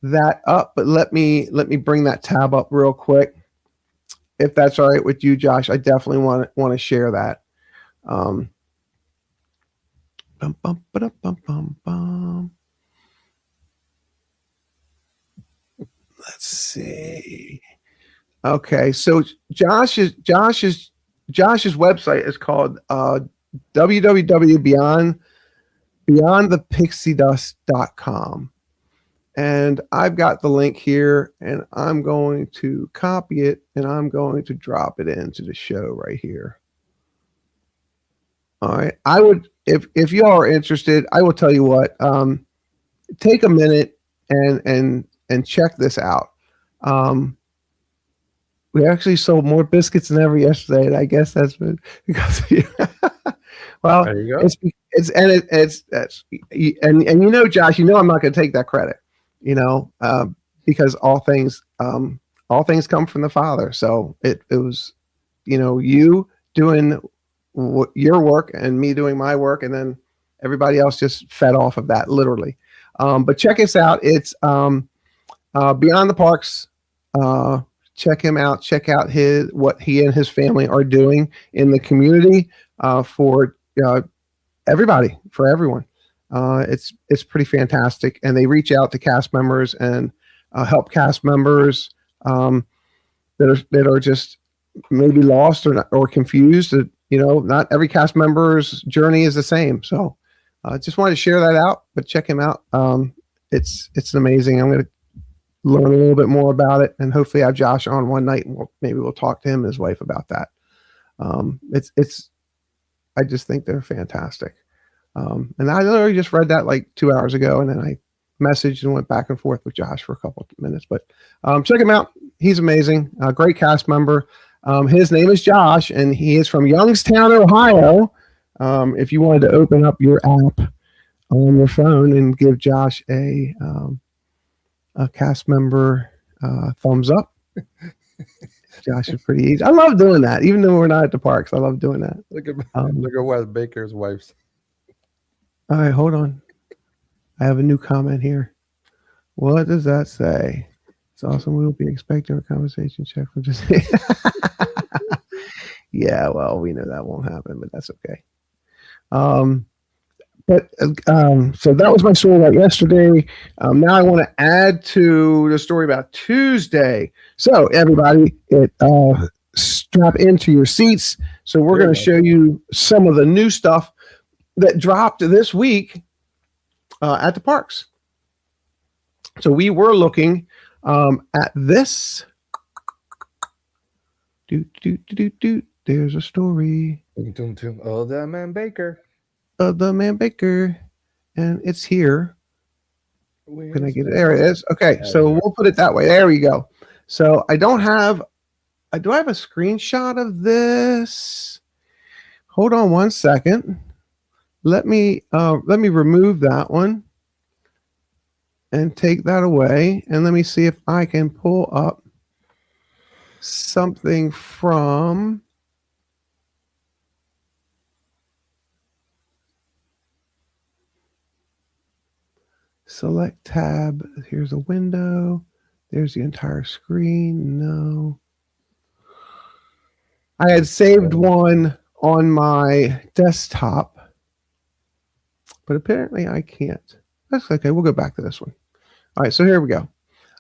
that up, but let me bring that tab up real quick, if that's all right with you, Josh. I definitely want to share that. Let's see. Okay, so Josh's website is called www.beyondthepixiedust.com. And I've got the link here, and I'm going to copy it, and I'm going to drop it into the show right here. All right. I would, if you all are interested, I will tell you what, take a minute and check this out. We actually sold more biscuits than ever yesterday, and I guess that's been because of you. Well, there you go. And Josh, I'm not going to take that credit, because all things come from the Father. So it was, you doing your work and me doing my work, and then everybody else just fed off of that, literally. But check us out. It's Beyond the Parks. Check him out. Check out what he and his family are doing in the community for everybody, for everyone. It's pretty fantastic, and they reach out to cast members and help cast members that are just maybe lost or confused. Not every cast member's journey is the same. So just wanted to share that out. But check him out. It's amazing. I'm going to learn a little bit more about it, and hopefully have Josh on one night, and we'll talk to him and his wife about that. I just think they're fantastic. And I literally just read that like 2 hours ago, and then I messaged and went back and forth with Josh for a couple of minutes. But check him out. He's amazing. Great cast member. His name is Josh, and he is from Youngstown, Ohio. If you wanted to open up your app on your phone and give Josh a cast member thumbs up. Josh is pretty easy. I love doing that, even though we're not at the parks. I love doing that. Look at Wes Baker's wife's. All right, hold on. I have a new comment here. What does that say? It's awesome. We will be expecting a conversation check from just. Yeah, well, we know that won't happen, but that's okay. So that was my story about yesterday. Now I want to add to the story about Tuesday. So everybody, strap into your seats. So we're going to show you some of the new stuff that dropped this week at the parks. So we were looking at this. There's a story. Oh, that man Baker. of the man Baker, and it's here. Can I get it? There it is. Okay, so we'll put it that way. There we go. So I don't have. Do I have a screenshot of this? Hold on one second. Let me remove that one and take that away, and let me see if I can pull up something from. Select tab. Here's a window. There's the entire screen. No. I had saved one on my desktop, but apparently I can't. That's okay. We'll go back to this one. All right. So here we go.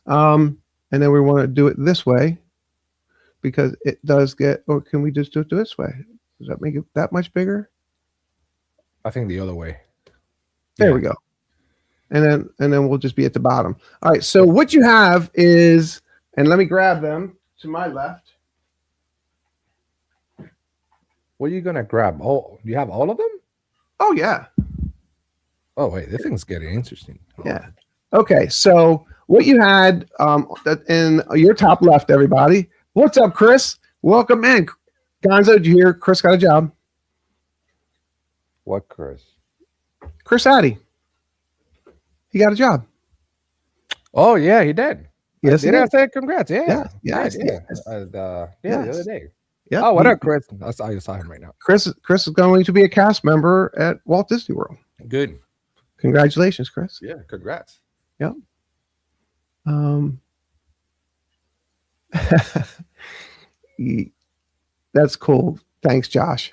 And then we want to do it this way because it does get, or can we just do it this way? Does that make it that much bigger? I think the other way. There we go. And then we'll just be at the bottom. All right. So what you have is, and let me grab them to my left. What are you gonna grab? Oh, you have all of them? Oh yeah. Oh wait, this thing's getting interesting. Yeah. Okay. So what you had in your top left, everybody. What's up, Chris? Welcome in. Gonzo, did you hear Chris got a job? What Chris? Chris Addy. He got a job. Oh yeah, he did. Yes, did I say congrats? Yeah, yes. The other day. Yeah. Oh, what up, Chris? I saw him right now. Chris is going to be a cast member at Walt Disney World. Good. Congratulations, Chris. Yeah, congrats. Yep. That's cool. Thanks, Josh.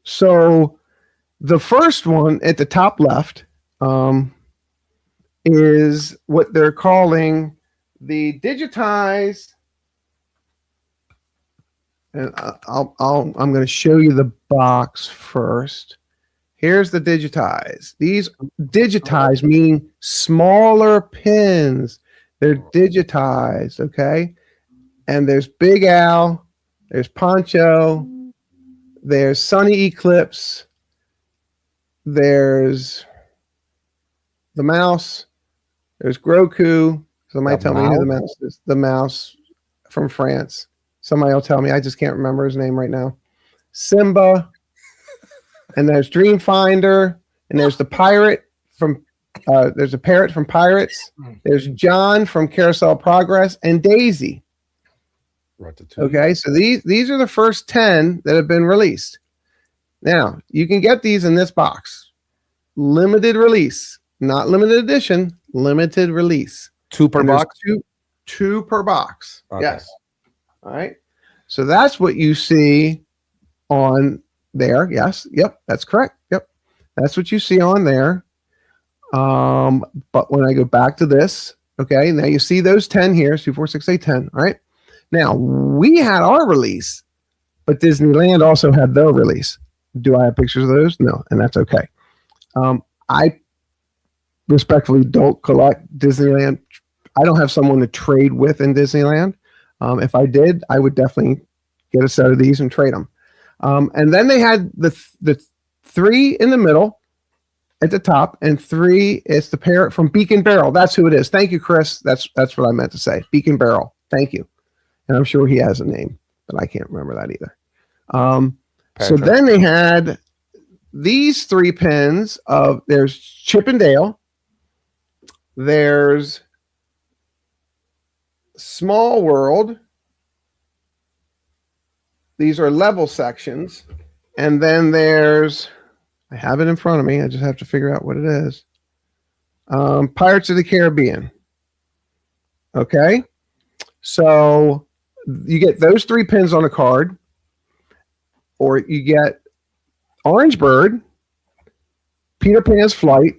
So the first one at the top left is what they're calling the digitized. And I'm going to show you the box first. Here's the digitized. These digitized mean smaller pins. They're digitized, okay? And there's Big Al, there's Poncho, there's Sunny Eclipse, there's the mouse, there's Groku. Somebody tell me who the mouse is. The mouse from France. Somebody will tell me. I just can't remember his name right now. Simba. And there's Dreamfinder. And there's the pirate from there's a parrot from Pirates. There's John from Carousel Progress and Daisy. Okay, so these are the first 10 that have been released. Now, you can get these in this box. Limited release, not limited edition, limited release. 2 per box? Two per box. Okay. Yes. All right. So that's what you see on there. Yes. Yep. That's correct. Yep. That's what you see on there. But when I go back to this, okay, now you see those 10 here, 2, 4, 6, 8, 10. All right. Now we had our release, but Disneyland also had their release. Do I have pictures of those? No. And that's okay. I respectfully don't collect Disneyland. I don't have someone to trade with in Disneyland. If I did, I would definitely get a set of these and trade them. And then they had the 3 in the middle at the top, and 3 is the parrot from Beacon Barrel. That's who it is. Thank you, Chris. That's what I meant to say. Beacon Barrel. Thank you. And I'm sure he has a name, but I can't remember that either. So then they had these 3 pins of there's Chip and Dale. There's Small World. These are level sections. And then there's, I have it in front of me. I just have to figure out what it is. Pirates of the Caribbean. Okay. So you get those 3 pins on a card, or you get Orange Bird, Peter Pan's Flight,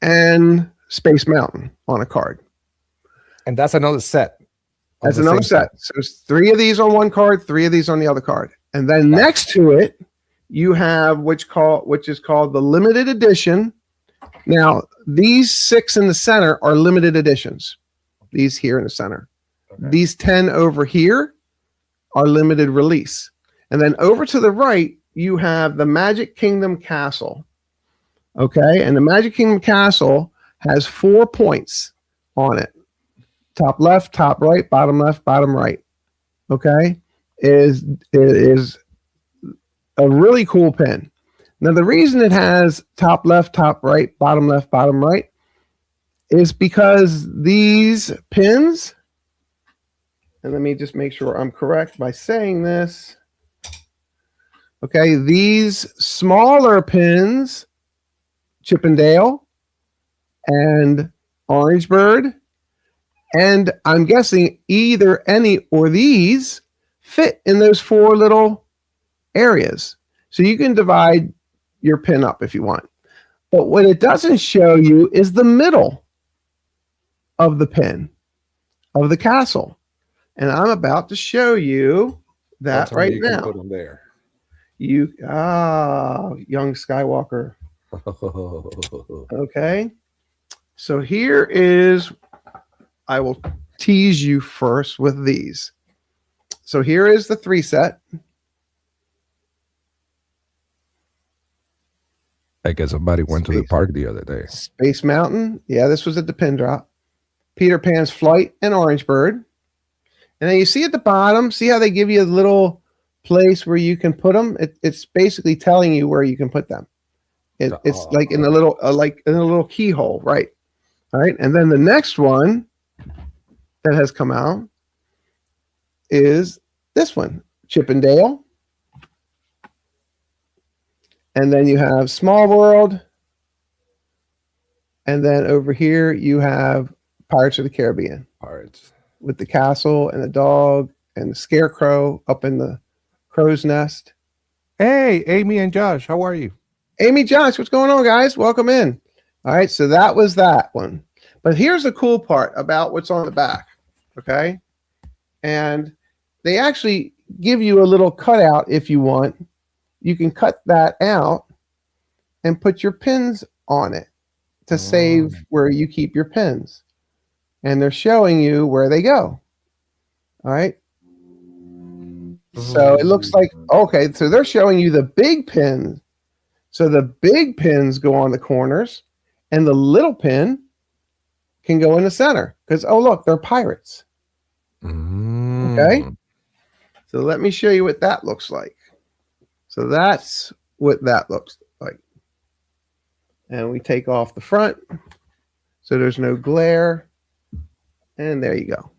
and Space Mountain on a card. And that's another set. That's another set. So it's 3 of these on one card, 3 of these on the other card. And then next to it, you have which is called the limited edition. Now, these 6 in the center are limited editions. These here in the center. Okay. These 10 over here are limited release. And then over to the right, you have the Magic Kingdom Castle. Okay, and the Magic Kingdom Castle has 4 points on it. Top left, top right, bottom left, bottom right. Okay, it is a really cool pin. Now, the reason it has top left, top right, bottom left, bottom right is because these pins, and let me just make sure I'm correct by saying this. Okay, these smaller pins, Chippendale and Orangeburg, and I'm guessing either any or these fit in those 4 little areas. So you can divide your pin up if you want. But what it doesn't show you is the middle of the pin of the castle. And I'm about to show you that right you now. Can put them there. Young Skywalker. Okay. So here is, I will tease you first with these. So here is the 3 set. I guess somebody went to the park the other day. Space Mountain. Yeah, this was at the pin drop. Peter Pan's Flight and Orangeburg. And then you see at the bottom, see how they give you a little place where you can put them? It's basically telling you where you can put them. It's like in a little keyhole, right? All right. And then the next one that has come out is this one, Chippendale. And then you have Small World. And then over here you have Pirates of the Caribbean. Pirates. With the castle and the dog and the scarecrow up in the crow's nest. Hey, Amy and Josh, how are you? Amy, Josh, what's going on, guys? Welcome in. All right, so that was that one. But here's the cool part about what's on the back, okay? And they actually give you a little cutout if you want. You can cut that out and put your pins on it to save where you keep your pins. And they're showing you where they go. All right. So it looks like, okay, so they're showing you the big pins. So the big pins go on the corners and the little pin can go in the center because, oh, look, they're pirates. Okay. So let me show you what that looks like. So that's what that looks like. And we take off the front so there's no glare. And there you go.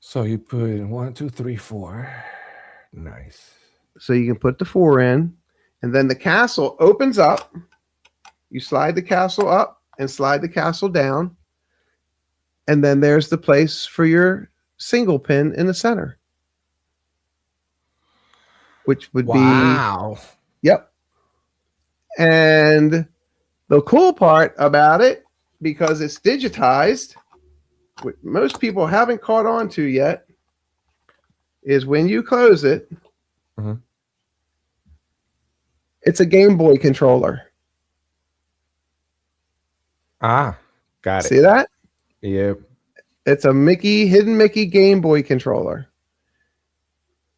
So you put 1, 2, 3, 4. Nice. So you can put the 4 in, and then the castle opens up. You slide the castle up and slide the castle down. And then there's the place for your single pin in the center. Which would be, yep. And the cool part about it, because it's digitized, what most people haven't caught on to yet, is when you close it, it's a Game Boy controller. Got it. See that? Yep. It's a hidden Mickey Game Boy controller.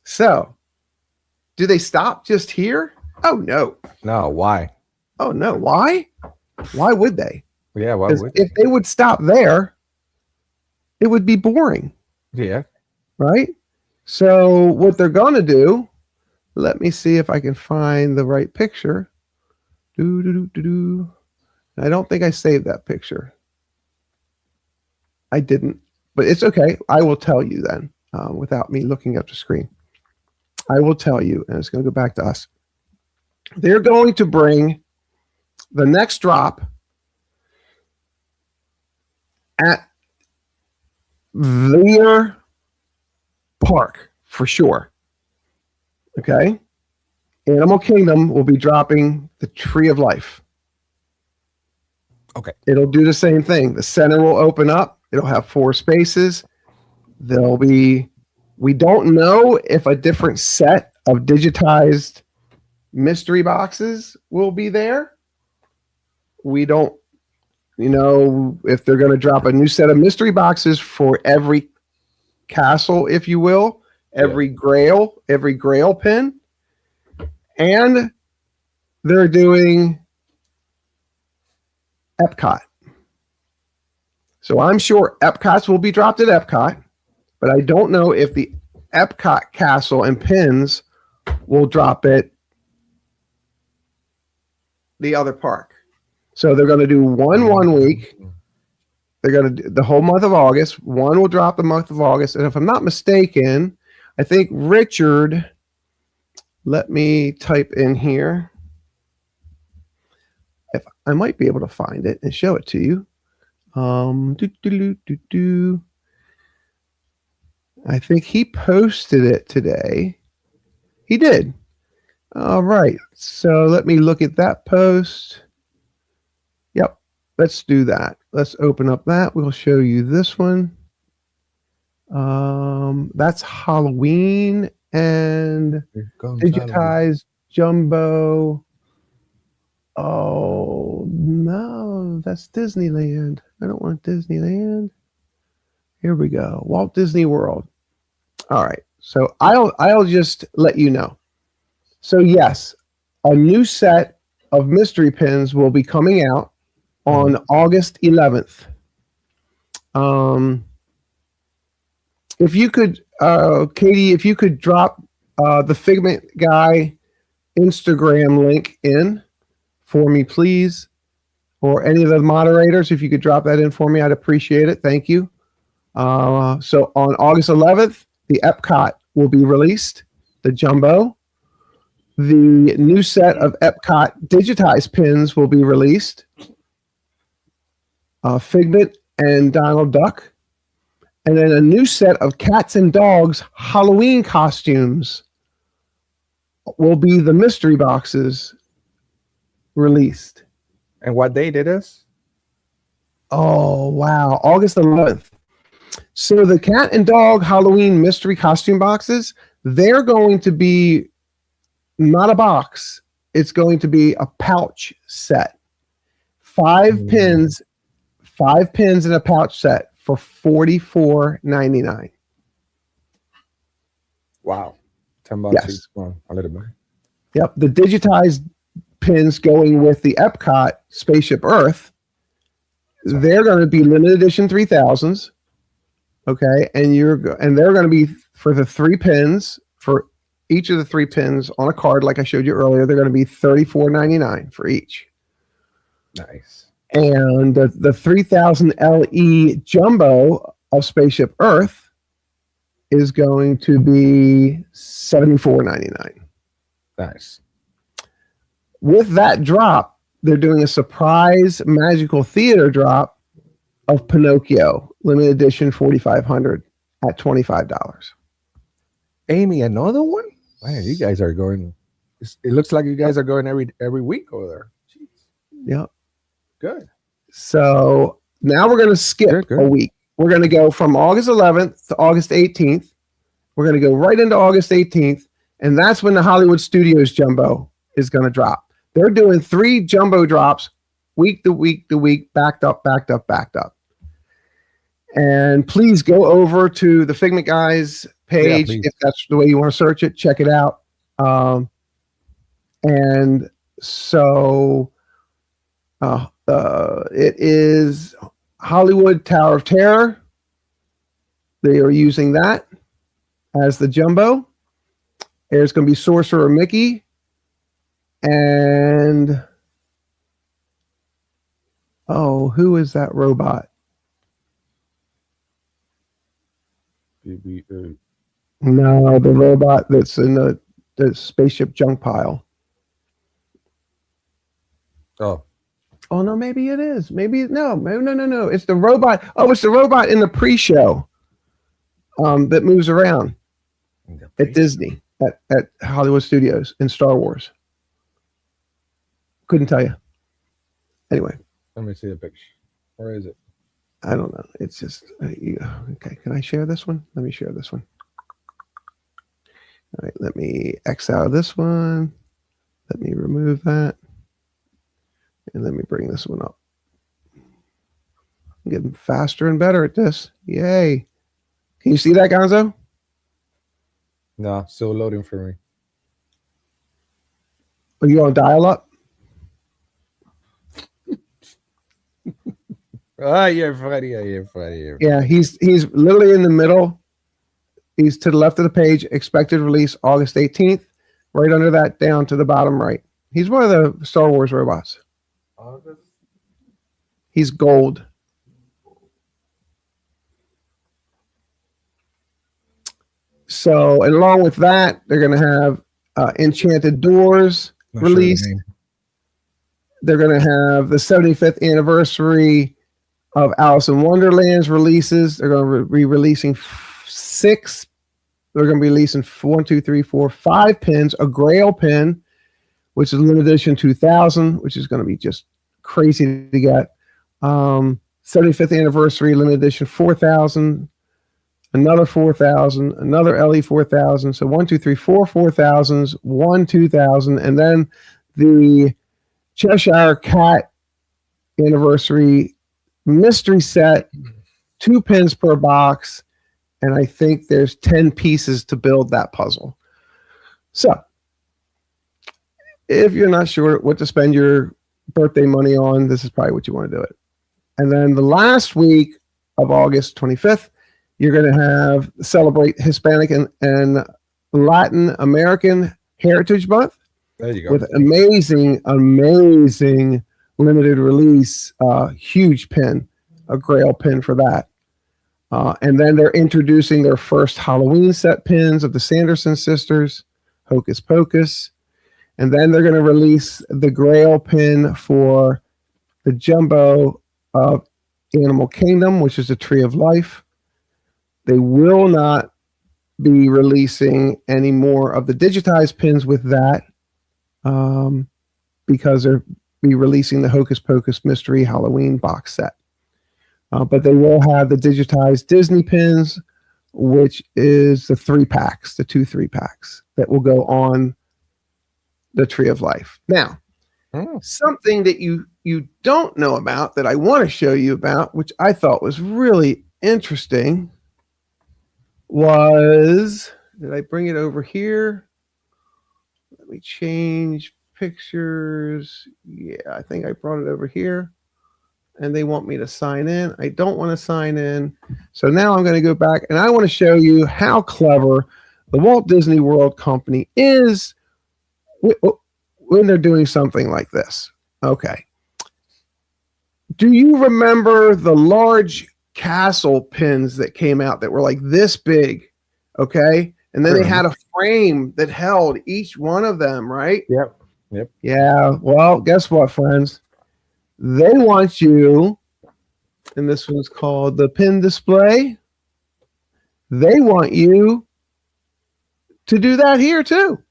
So, do they stop just here? Oh, no. No, why? Oh, no. Why? Why would they? Yeah, why would if they would stop there, it would be boring. Yeah. Right? So what they're going to do, let me see if I can find the right picture. I don't think I saved that picture. I didn't, but it's okay. I will tell you then without me looking up the screen. I will tell you, and it's going to go back to us. They're going to bring the next drop at their park for sure. Okay. Animal Kingdom will be dropping the Tree of Life. Okay. It'll do the same thing. The center will open up. It'll have 4 spaces. There'll be, we don't know if a different set of digitized mystery boxes will be there. We don't, if they're going to drop a new set of mystery boxes for every castle, if you will, every grail pin. and they're doing Epcot. So I'm sure Epcot's will be dropped at Epcot, but I don't know if the Epcot castle and pins will drop it the other park. So they're going to do one week. They're going to do the whole month of August. One will drop the month of August. And if I'm not mistaken, I think Richard, let me type in here. If I might be able to find it and show it to you. I think he posted it today. He did. All right. So let me look at that post. Yep. Let's do that. Let's open up that. We'll show you this one. That's Halloween and digitized jumbo. Oh no, that's Disneyland. I don't want Disneyland. Here we go. Walt Disney World. All right. So I'll just let you know. So yes, a new set of mystery pins will be coming out on August 11th. If you could, Katie, if you could drop the Figment guy Instagram link in for me, please, or any of the moderators, if you could drop that in for me, I'd appreciate it. Thank you. So on August 11th, the Epcot will be released, the Jumbo. The new set of Epcot digitized pins will be released. Figment and Donald Duck. And then a new set of Cats and Dogs Halloween costumes will be the mystery boxes released. And what date it is? Oh, wow. August 11th. So the Cat and Dog Halloween mystery costume boxes, they're going to be not a box. It's going to be a pouch set. 5 pins in a pouch set for $44.99. Wow. $10 Yes. each one. A little bit. Yep. The digitized pins going with the Epcot Spaceship Earth, they're going to be limited edition 3000s. Okay. And they're going to be for the 3 pins, for each of the 3 pins on a card, like I showed you earlier, they're going to be $34.99 for each. Nice. And the 3000 LE Jumbo of Spaceship Earth is going to be $74.99. Nice. With that drop, they're doing a surprise magical theater drop of Pinocchio, limited edition 4500 at $25. Amy, another one? Man, you guys are going. It looks like you guys are going every week over there. Jeez. Yep. Good. So now we're going to skip a week. We're going to go from August 11th to August 18th. We're going to go right into August 18th. And that's when the Hollywood Studios Jumbo is going to drop. They're doing 3 jumbo drops week to week to week, backed up. And please go over to the Figment Guys page, if that's the way you want to search it. Check it out. And so it is Hollywood Tower of Terror. They are using that as the jumbo. There's going to be Sorcerer Mickey. And who is that robot? No, the robot that's in the spaceship junk pile. Oh no, maybe it is. No. It's the robot. Oh, it's the robot in the pre-show that moves around at Disney, at Hollywood Studios in Star Wars. Couldn't tell you. Anyway. Let me see the picture. Where is it? I don't know. It's just, okay. Can I share this one? Let me share this one. All right. Let me X out of this one. Let me remove that. And let me bring this one up. I'm getting faster and better at this. Yay. Can you see that, Gonzo? No, still loading for me. Are you on dial-up? Oh, you're funny. You're funny. Yeah, he's literally in the middle. He's to the left of the page. Expected release August 18th. Right under that, down to the bottom right. He's one of the Star Wars robots. He's gold. So, and along with that, they're going to have Enchanted Doors released. They're going to have the 75th anniversary of Alice in Wonderland's releases. They're going to be releasing 6. They're going to be releasing 5 pins. A Grail pin, which is limited edition 2000, which is going to be just crazy to get. 75th anniversary limited edition 4000. Another 4,000, another LE 4,000. So 4 4,000s, 1 2,000, and then the Cheshire Cat anniversary mystery set, 2 pins per box, and I think there's 10 pieces to build that puzzle. So if you're not sure what to spend your birthday money on, this is probably what you want to do it. And then the last week of August 25th, you're going to have celebrate Hispanic and Latin American Heritage Month. There you go. With amazing limited release, huge pin, a Grail pin for that. And then they're introducing their first Halloween set pins of the Sanderson sisters, Hocus Pocus. And then they're going to release the Grail pin for the Jumbo of Animal Kingdom, which is the Tree of Life. They will not be releasing any more of the digitized pins with that because they're be releasing the Hocus Pocus Mystery Halloween box set. But they will have the digitized Disney pins, which is the 3-packs, the 2 3-packs that will go on the Tree of Life. Now, something that you don't know about that I want to show you about, which I thought was really interesting, was, did I bring it over here? Let me change pictures. Yeah, I think I brought it over here. And they want me to sign in. I don't want to sign in. So now I'm going to go back and I want to show you how clever the Walt Disney World Company is when they're doing something like this. Okay. Do you remember the large castle pins that came out that were like this big? Okay. And then they had a frame that held each one of them, right? Yep. Yeah. Well, guess what, friends? They want you, and this one's called the pin display. They want you to do that here too.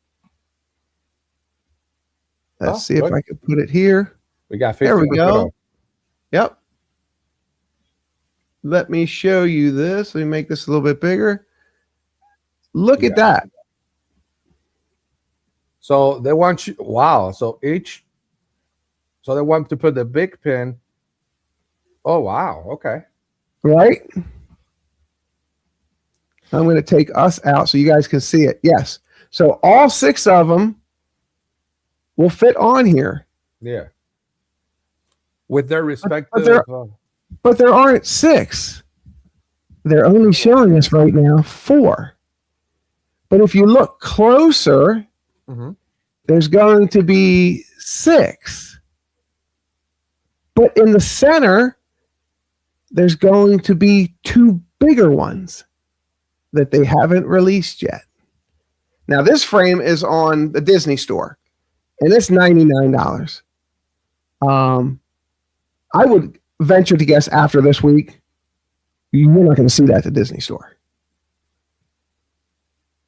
Let's see if I can put it here. We got 50%. There we go. Yep. Let me show you this. Let me make this a little bit bigger. Look at that. So they want you, wow. So they want to put the big pin. Oh, wow. Okay. Right? I'm going to take us out so you guys can see it. Yes. So all 6 of them will fit on here. Yeah. With their respective. But there aren't 6. They're only showing us right now 4. But if you look closer, there's going to be 6. But in the center, there's going to be 2 bigger ones that they haven't released yet. Now, this frame is on the Disney store, and it's $99. I would venture to guess after this week, you're not going to see that at the Disney store.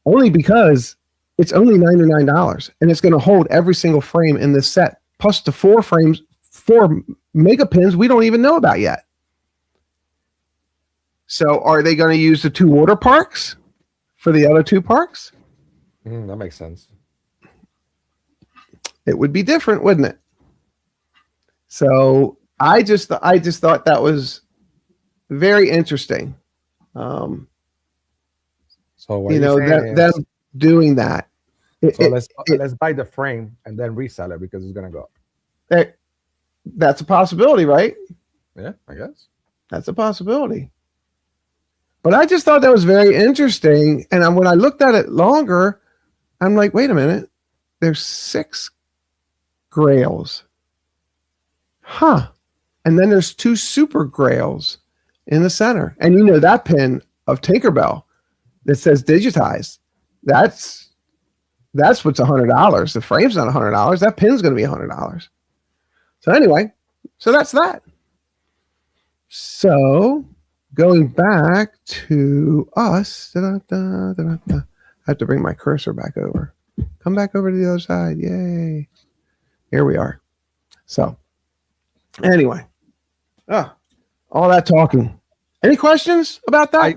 Only because it's only $99, and it's going to hold every single frame in this set, plus the 4 frames, 4 mega pins we don't even know about yet. So are they going to use the 2 water parks for the other 2 parks? That makes sense. It would be different, wouldn't it? So I just thought that was very interesting. So them doing that It, So it, let's buy the frame and then resell it because it's gonna go up. it, that's a possibility, right? Yeah, I guess. That's a possibility. But I just thought that was very interesting. And when I looked at it longer, I'm like, wait a minute. There's 6 grails. Huh. And then there's 2 super grails in the center. And you know that pin of Tinkerbell that says digitized. That's what's $100. The frame's not $100. That pin's going to be $100. So anyway, so that's that. So going back to us, I have to bring my cursor back over. Come back over to the other side. Yay. Here we are. So anyway, all that talking. Any questions about that?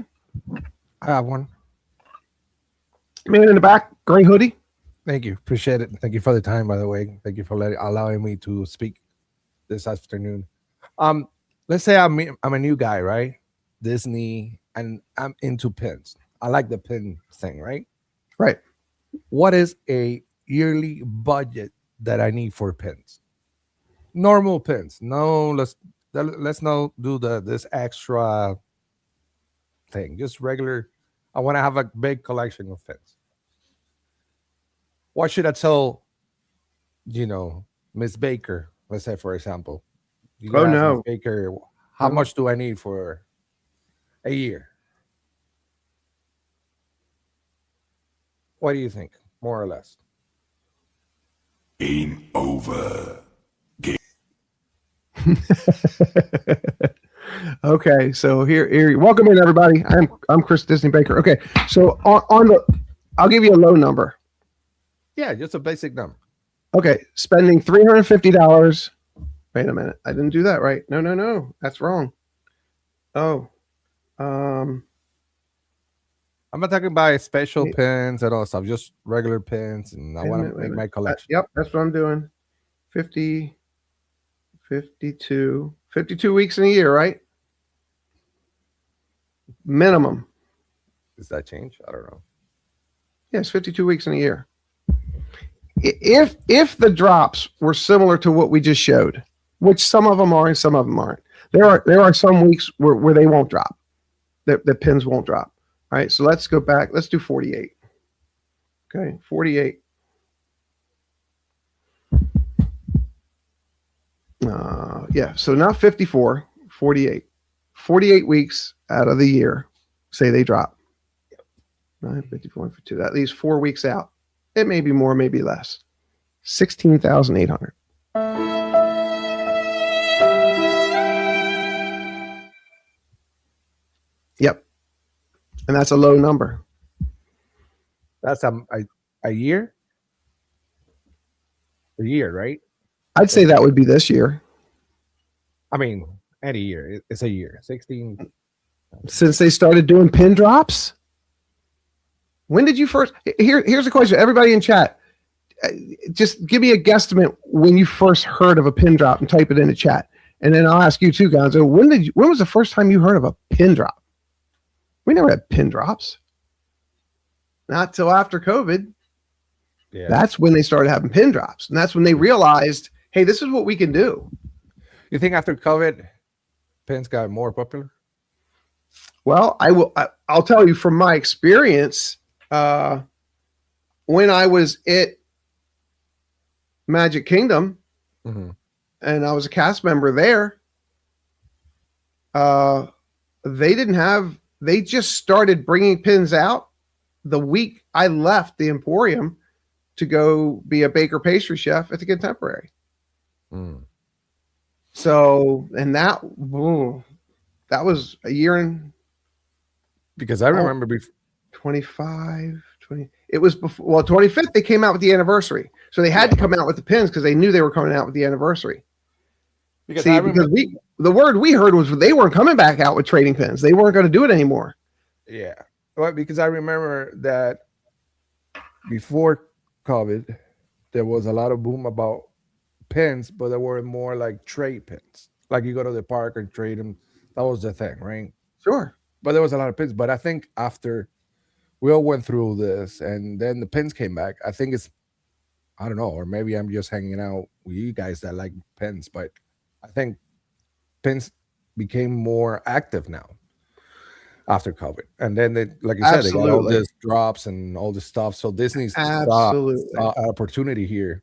I have one. Man in the back, gray hoodie. Thank you. Appreciate it. Thank you for the time, by the way. Thank you for allowing me to speak this afternoon. Let's say I'm a new guy, right? Disney, and I'm into pins. I like the pin thing, right? Right. What is a yearly budget that I need for pins? Normal pins. No, let's not do this extra thing. Just regular. I want to have a big collection of pins. What should I tell, Miss Baker? Let's say, for example. You Oh, ask no. Miss Baker, how much do I need for a year? What do you think, more or less? Game over. Okay, so here, welcome in everybody. I'm Chris Disney Baker. Okay, so I'll give you a low number. Yeah, just a basic number. Okay, spending $350. Wait a minute, I didn't do that right. No, that's wrong. Oh, I'm not talking about special pins and all stuff, just regular pins, and I want to make my collection. Yep, that's what I'm doing. 52 weeks in a year, right? Minimum. Does that change? I don't know. Yes, 52 weeks in a year. If the drops were similar to what we just showed, which some of them are and some of them aren't, there are some weeks where they won't drop. The pins won't drop. All right, so let's go back. Let's do 48. Okay, 48. Yeah, so not 54, 48. 48 weeks out of the year, say they drop. 54, 52. That leaves 4 weeks out. It may be more, maybe less. 16,800. Yep. And that's a low number. That's a year? A year, right? I'd say that would be this year. I mean, any year. It's a year. 16. Since they started doing pin drops? When did you first? Here's a question. Everybody in chat, just give me a guesstimate when you first heard of a pin drop and type it in the chat. And then I'll ask you too, Gonzo. When was the first time you heard of a pin drop? We never had pin drops. Not till after COVID. Yeah. That's when they started having pin drops. And that's when they realized, hey, this is what we can do. You think after COVID, pins got more popular? Well, I'll tell you from my experience, when I was at Magic Kingdom, Mm-hmm. and I was a cast member there, they just started bringing pins out the week I left the Emporium to go be a baker pastry chef at the Contemporary. Mm. So, and that was a year and Because I remember before 25, 20. It was before, 25th, they came out with the anniversary. So they had to come out with the pins because they knew they were coming out with the anniversary. because See, because the word we heard was they weren't coming back out with trading pins. They weren't going to do it anymore. yeah. Well, because I remember that before COVID, there was a lot of boom about pins, but there were more like trade pins. Like you go to the park and trade them. That was the thing, right? Sure. But there was a lot of pins. But I think after we all went through this, and then the pins came back. I think it's, I don't know, or maybe I'm just hanging out with you guys that like pins, but I think pins became more active now after COVID. And then they, like you said, they got all Absolutely. this drops and all this stuff. So Disney's Absolutely. saw an opportunity here.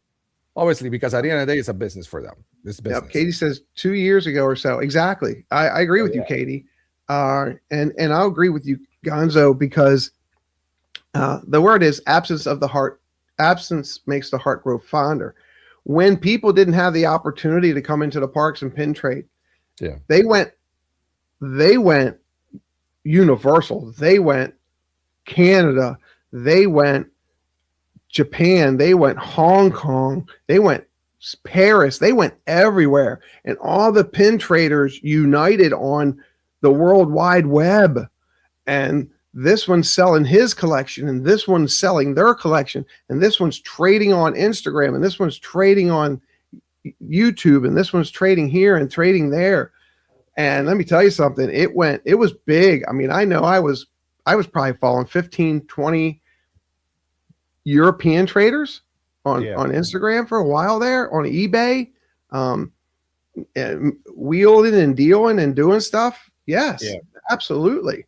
Obviously, because at the end of the day, it's a business for them. This business. Yep. Katie says 2 years ago or so. Exactly. I agree with you, Katie. And I'll agree with you, Gonzo, because the word is absence of the heart. Absence makes the heart grow fonder. When people didn't have the opportunity to come into the parks and pin trade, they went Universal. They went Canada. They went Japan. They went Hong Kong. They went Paris. They went everywhere. And all the pin traders united on the World Wide Web. And this one's selling his collection, and this one's selling their collection, and this one's trading on Instagram, and this one's trading on YouTube, and this one's trading here and trading there. And let me tell you something, it was big. I mean, I know I was probably following 15, 20 European traders on Instagram for a while there, on eBay, and wheeling and dealing and doing stuff. Yes, absolutely.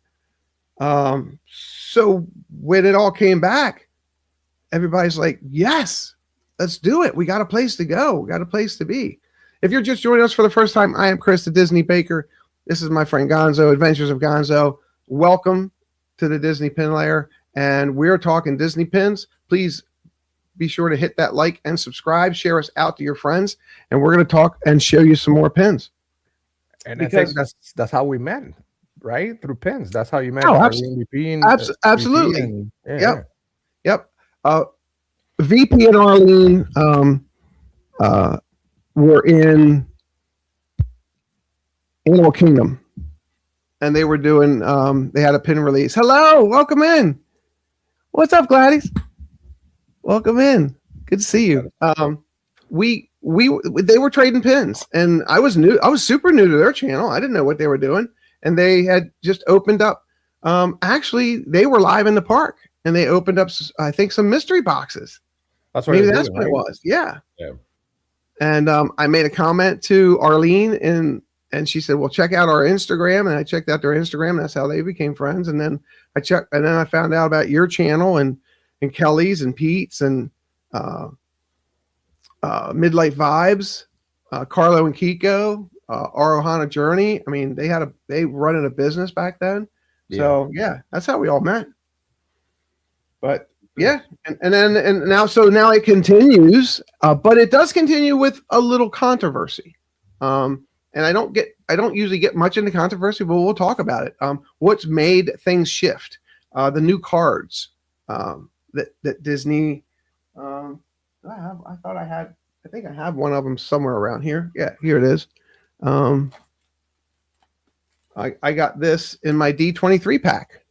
So when it all came back, everybody's like, yes, let's do it. We got a place to go. We got a place to be. If you're just joining us for the first time, I am Chris the Disney Baker. This is my friend Gonzo, Adventures of Gonzo. Welcome to the Disney Pin Lair. And we're talking Disney pins. Please be sure to hit that like and subscribe. Share us out to your friends. And we're going to talk and show you some more pins. And because I think that's how we met, right? Through pins. That's how you met. Absolutely. Yep. VP and Arlene were in Animal Kingdom, and they were doing they had a pin release. Hello, welcome in. What's up, Gladys? Welcome in. Good to see you. They were trading pins, and I was super new to their channel. I didn't know what they were doing, and they had just opened up. Actually, they were live in the park, and they opened up, I think, some mystery boxes. That's what what it was. Yeah. And I made a comment to Arlene, and she said, well, check out our Instagram. And I checked out their Instagram. That's how they became friends. And then I found out about your channel and Kelly's and Pete's and Midlight Vibes, Carlo and Kiko, Arohana Journey. I mean, they running a business back then. So yeah, that's how we all met. But yeah, and now it continues, but it does continue with a little controversy. And I don't usually get much into controversy, but we'll talk about it. What's made things shift? The new cards that Disney. I think I have one of them somewhere around here. Yeah, here it is. I got this in my D23 pack.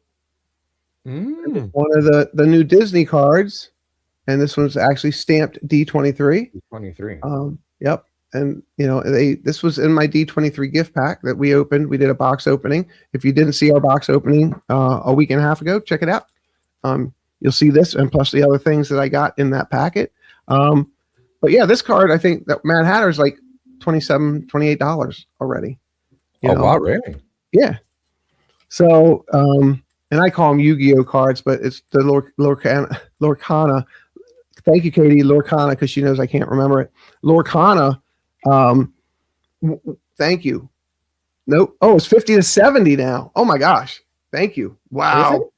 One of the new Disney cards, and this one's actually stamped D23. D23. Yep. And this was in my D23 gift pack that we opened. We did a box opening. If you didn't see our box opening a week and a half ago, check it out. You'll see this and plus the other things that I got in that packet. But yeah, this card, I think that Mad Hatter is like $27, $28 already. Wow, really? Yeah. So, and I call them Yu-Gi-Oh cards, but it's the Lorcana. Thank you, Katie. Lorcana, because she knows I can't remember it. Lorcana. Thank you. Nope. Oh, it's 50 to 70 now. Oh my gosh. Thank you. Wow.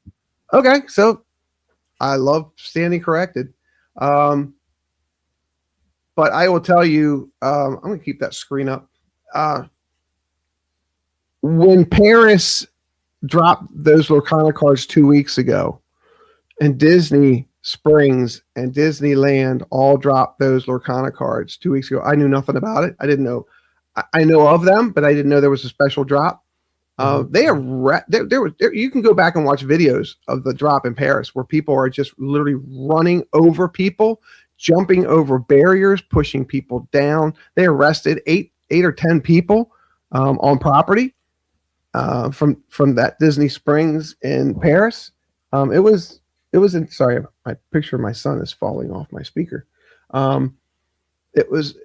Okay. So I love standing corrected. But I will tell you, I'm going to keep that screen up. When Paris dropped those Lorcana cards 2 weeks ago, and Disney Springs and Disneyland all dropped those Lorcana cards 2 weeks ago, I knew nothing about it. I didn't know. I know of them, but I didn't know there was a special drop. They are you can go back and watch videos of the drop in Paris where people are just literally running over people, jumping over barriers, pushing people down. They arrested eight or 10 people on property from that Disney Springs in Paris. It was in, sorry, my picture of my son is falling off my speaker. It was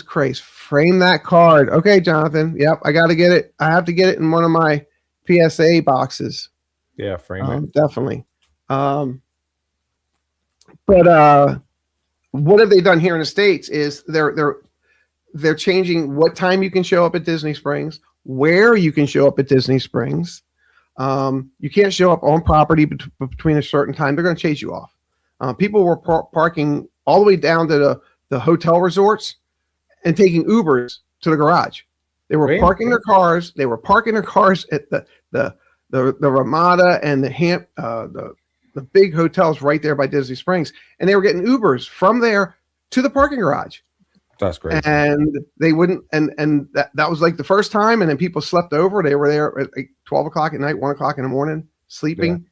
crazy. Frame that card. Okay, Jonathan. Yep, I got to get it. I have to get it in one of my PSA boxes. Yeah, frame it. Definitely. But what have they done here in the States is they're changing what time you can show up at Disney Springs, where you can show up at Disney Springs. You can't show up on property between a certain time. They're going to chase you off. People were parking all the way down to the hotel resorts and taking Ubers to the garage. They were parking their cars. They were parking their cars at the Ramada and the big hotels right there by Disney Springs, and they were getting Ubers from there to the parking garage. That's great. And they wouldn't, and that was like the first time, and then people slept over. They were there at like 12 o'clock at night, 1 o'clock in the morning, sleeping.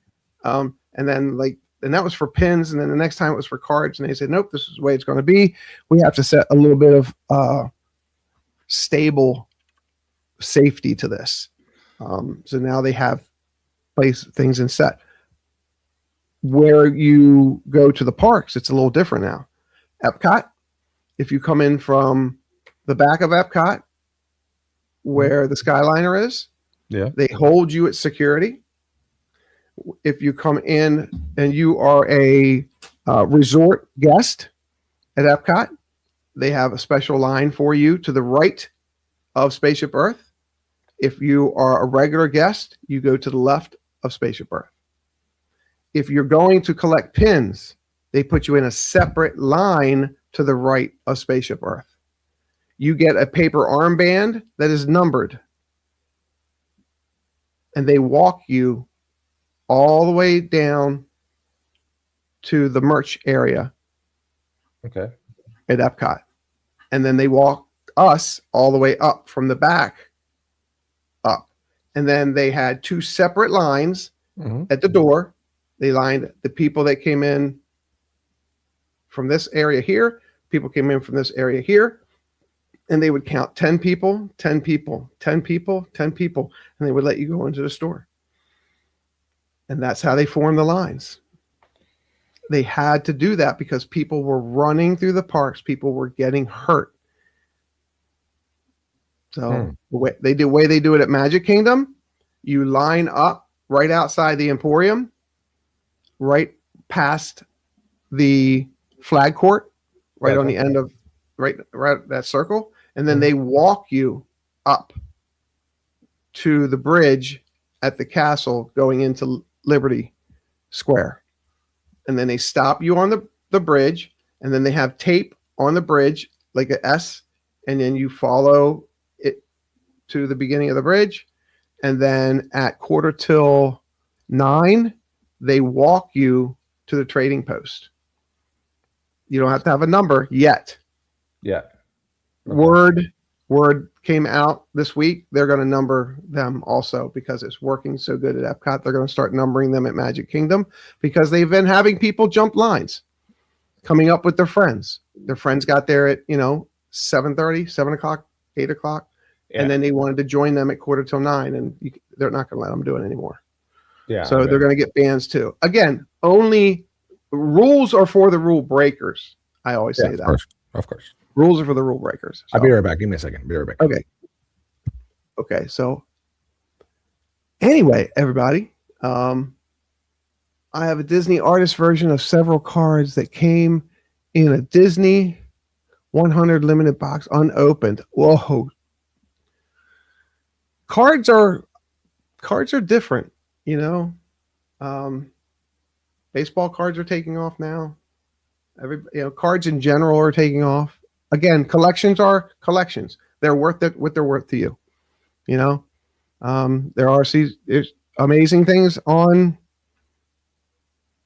Yeah. And then and that was for pins, and then the next time it was for cards, and they said, nope, this is the way it's going to be. We have to set a little bit of stable safety to this. So now they have things in set. Where you go to the parks, it's a little different now. Epcot, if you come in from the back of Epcot, where the Skyliner is, they hold you at security. If you come in and you are a resort guest at Epcot, they have a special line for you to the right of Spaceship Earth. If you are a regular guest, you go to the left of Spaceship Earth. If you're going to collect pins, they put you in a separate line to the right of Spaceship Earth. You get a paper armband that is numbered, and they walk you all the way down to the merch area. Okay. At Epcot. And then they walk us all the way up from the back up. And then they had two separate lines at the door. They lined the people that came in from this area here. People came in from this area here. And they would count 10 people, 10 people, 10 people, 10 people. And they would let you go into the store. And that's how they formed the lines. They had to do that because people were running through the parks. People were getting hurt. So the way they do it at Magic Kingdom, you line up right outside the Emporium, right past the flag court, right on the end of right that circle, and then they walk you up to the bridge at the castle going into Liberty Square. And then they stop you on the bridge, and then they have tape on the bridge like an S, and then you follow it to the beginning of the bridge. And then at 9:15, they walk you to the trading post. You don't have to have a number yet. Yeah. Okay. Word came out this week. They're going to number them also because it's working so good at Epcot. They're going to start numbering them at Magic Kingdom because they've been having people jump lines, coming up with their friends. Their friends got there at 7:30, 7 o'clock, 8 o'clock, and then they wanted to join them at 9:15, and they're not going to let them do it anymore. Yeah. So they're going to get bans too. Again, only rules are for the rule breakers. I always say that. Of course. Rules are for the rule breakers. So. I'll be right back. Give me a second. Be right back. Okay. So anyway, everybody, I have a Disney artist version of several cards that came in a Disney 100 limited box unopened. Whoa. Cards are different, baseball cards are taking off now. Cards in general are taking off. Again, collections are collections. They're worth what they're worth to you. There are there's amazing things on.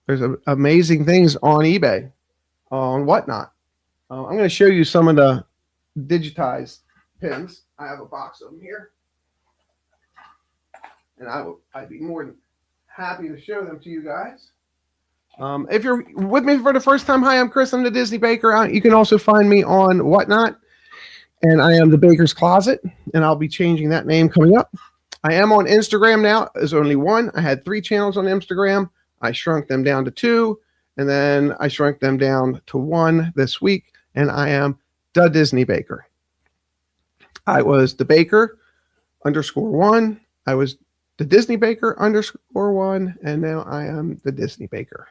There's amazing things on eBay, on whatnot. I'm going to show you some of the digitized pins. I have a box of them here, and I'd be more than happy to show them to you guys. If you're with me for the first time, hi, I'm Chris. I'm the Disney Baker. You can also find me on Whatnot, and I am the Baker's Closet, and I'll be changing that name coming up. I am on Instagram now. There's only one. I had 3 channels on Instagram. I shrunk them down to 2, and then I shrunk them down to 1 this week, and I am the Disney Baker. I was the Baker _1. I was the Disney Baker _1, and now I am the Disney Baker.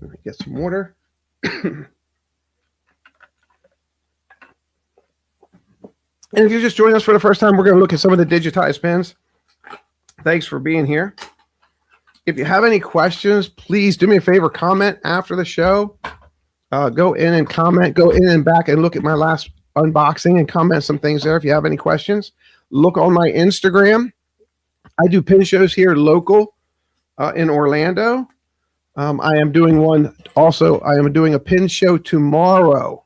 Let me get some water. And if you're just joining us for the first time, we're going to look at some of the digitized pins. Thanks for being here. If you have any questions, please do me a favor, comment after the show. Go in and comment. Go in and back and look at my last unboxing and comment some things there if you have any questions. Look on my Instagram. I do pin shows here local in Orlando. I am doing one also. I am doing a pin show tomorrow.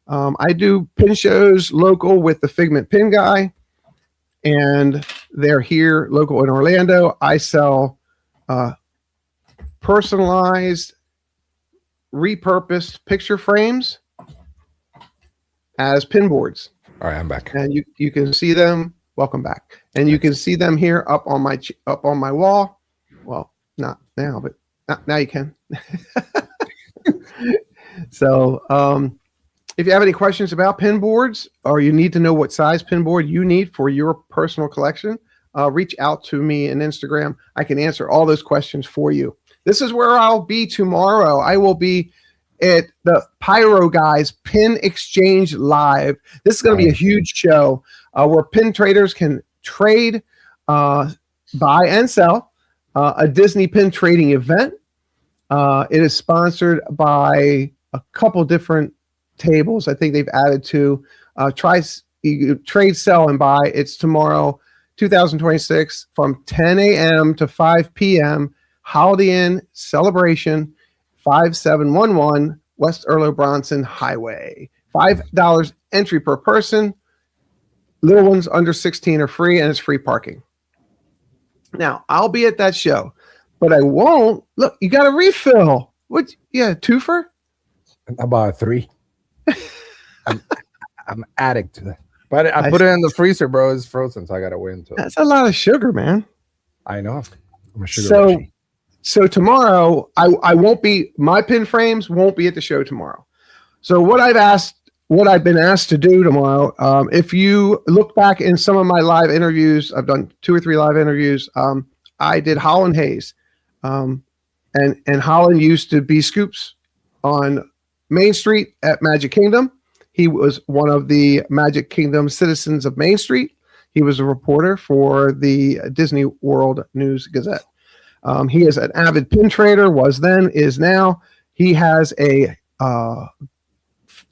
I do pin shows local with the Figment Pin Guy, and they're here local in Orlando. I sell personalized, repurposed picture frames as pin boards. All right, I'm back. And you can see them. Welcome back. And you can see them here up on my wall. Well, not now, but now you can. So, if you have any questions about pin boards, or you need to know what size pin board you need for your personal collection, reach out to me on Instagram. I can answer all those questions for you. This is where I'll be tomorrow. I will be at the Pyro Guys Pin Exchange Live. This is going to be a huge show where pin traders can trade, buy and sell a Disney pin trading event. It is sponsored by a couple different tables. I think they've added to trade, sell, and buy. It's tomorrow, 2026, from 10 a.m. to 5 p.m. Holiday Inn Celebration, 5711 West Earl Bronson Highway. $5 entry per person. Little ones under 16 are free, and it's free parking. Now, I'll be at that show, but I won't. Look, you got a refill. What? Yeah, twofer? How about a 3? I'm addict to that. But I put it in the freezer, bro. It's frozen, so I gotta wait until. That's a lot of sugar, man. I know. I'm a sugar So tomorrow, I won't be. My pin frames won't be at the show tomorrow. So what I've been asked to do tomorrow, if you look back in some of my live interviews, I've done 2 or 3 live interviews. I did Holland Hayes, and Holland used to be Scoops on Main Street at Magic Kingdom. He was one of the Magic Kingdom citizens of Main Street. He was a reporter for the Disney World News Gazette. He is an avid pin trader, was then, is now. He has a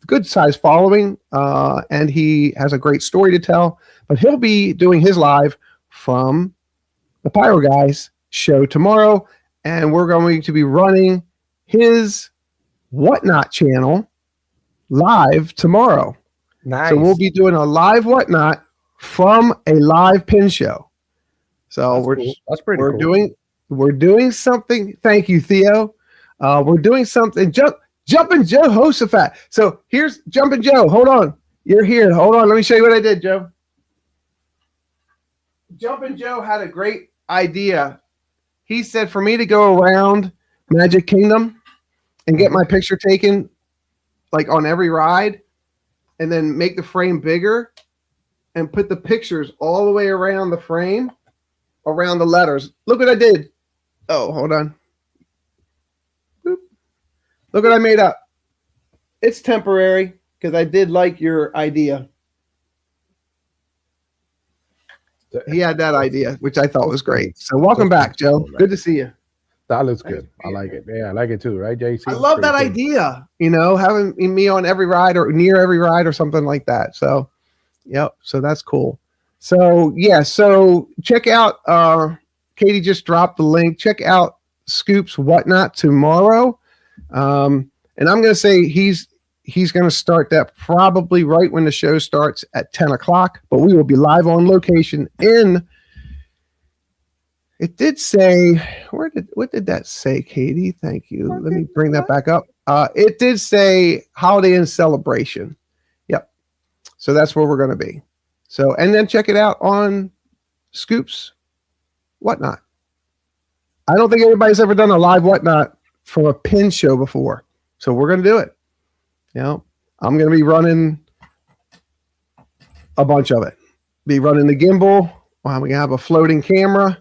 good size following, and he has a great story to tell. But he'll be doing his live from the Pyro Guys show tomorrow, and we're going to be running his Whatnot channel live tomorrow. Nice. So we'll be doing a live Whatnot from a live pin show. So that's pretty cool. We're doing something. Thank you, Theo. We're doing something. Jumpin' Joe Hosafat. So here's Jumpin' Joe. Hold on. You're here. Hold on. Let me show you what I did, Joe. Jumpin' Joe had a great idea. He said for me to go around Magic Kingdom and get my picture taken, like on every ride, and then make the frame bigger and put the pictures all the way around the frame, around the letters. Look what I did. Oh, hold on. Boop. Look what I made up. It's temporary because I did like your idea. He had that idea, which I thought was great. So welcome back, Joe. Good to see you. That looks good. I like it. Yeah, I like it too, right, JC? I love that idea, having me on every ride or near every ride or something like that. So, yep. So that's cool. So, yeah. So check out, Katie just dropped the link. Check out Scoop's Whatnot tomorrow. And I'm going to say he's going to start that probably right when the show starts at 10 o'clock, but we will be live on location it did say, what did that say, Katie? Thank you. Let me bring that back up. It did say Holiday Inn Celebration. Yep. So that's where we're going to be. So, and then check it out on Scoops Whatnot. I don't think anybody's ever done a live Whatnot from a pin show before. So we're going to do it. You know, I'm going to be running a bunch of it. Be running the gimbal. We're going to have a floating camera.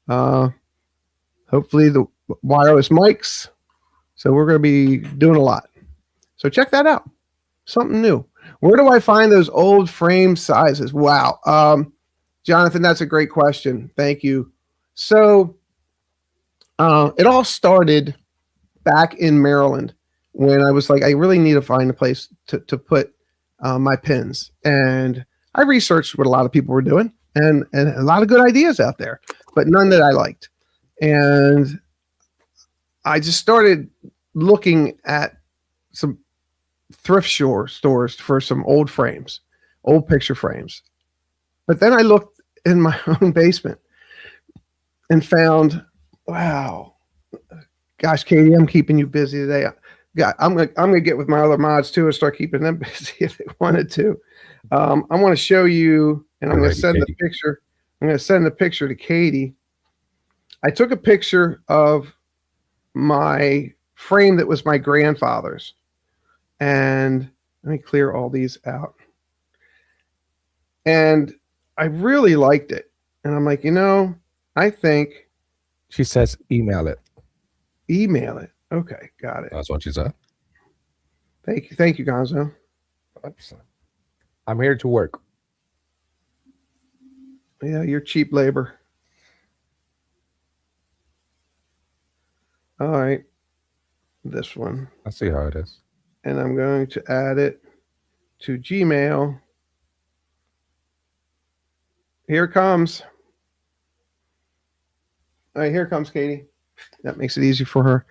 Hopefully the wireless mics. So we're going to be doing a lot. So check that out. Something new. Where do I find those old frame sizes? Wow. Jonathan, that's a great question. Thank you. So it all started back in Maryland when I was like, I really need to find a place to put my pins. And I researched what a lot of people were doing and a lot of good ideas out there, but none that I liked. And I just started looking at some thrift stores for some old frames, old picture frames. But then I looked in my own basement and found, wow, gosh, Katie, I'm keeping you busy today. I'm gonna get with my other mods too and start keeping them busy if they wanted to. I want to show you, and I'm going to send the picture. I'm going to send the picture to Katie. I took a picture of my frame that was my grandfather's, and let me clear all these out. And I really liked it, and I'm like, you know, I think she says email it. Email it. Okay, got it. That's what she said. Thank you, Gonzo. I'm here to work. Yeah, you're cheap labor. All right, this one. I see how it is. And I'm going to add it to Gmail. Here it comes. All right, here comes Katie. That makes it easy for her.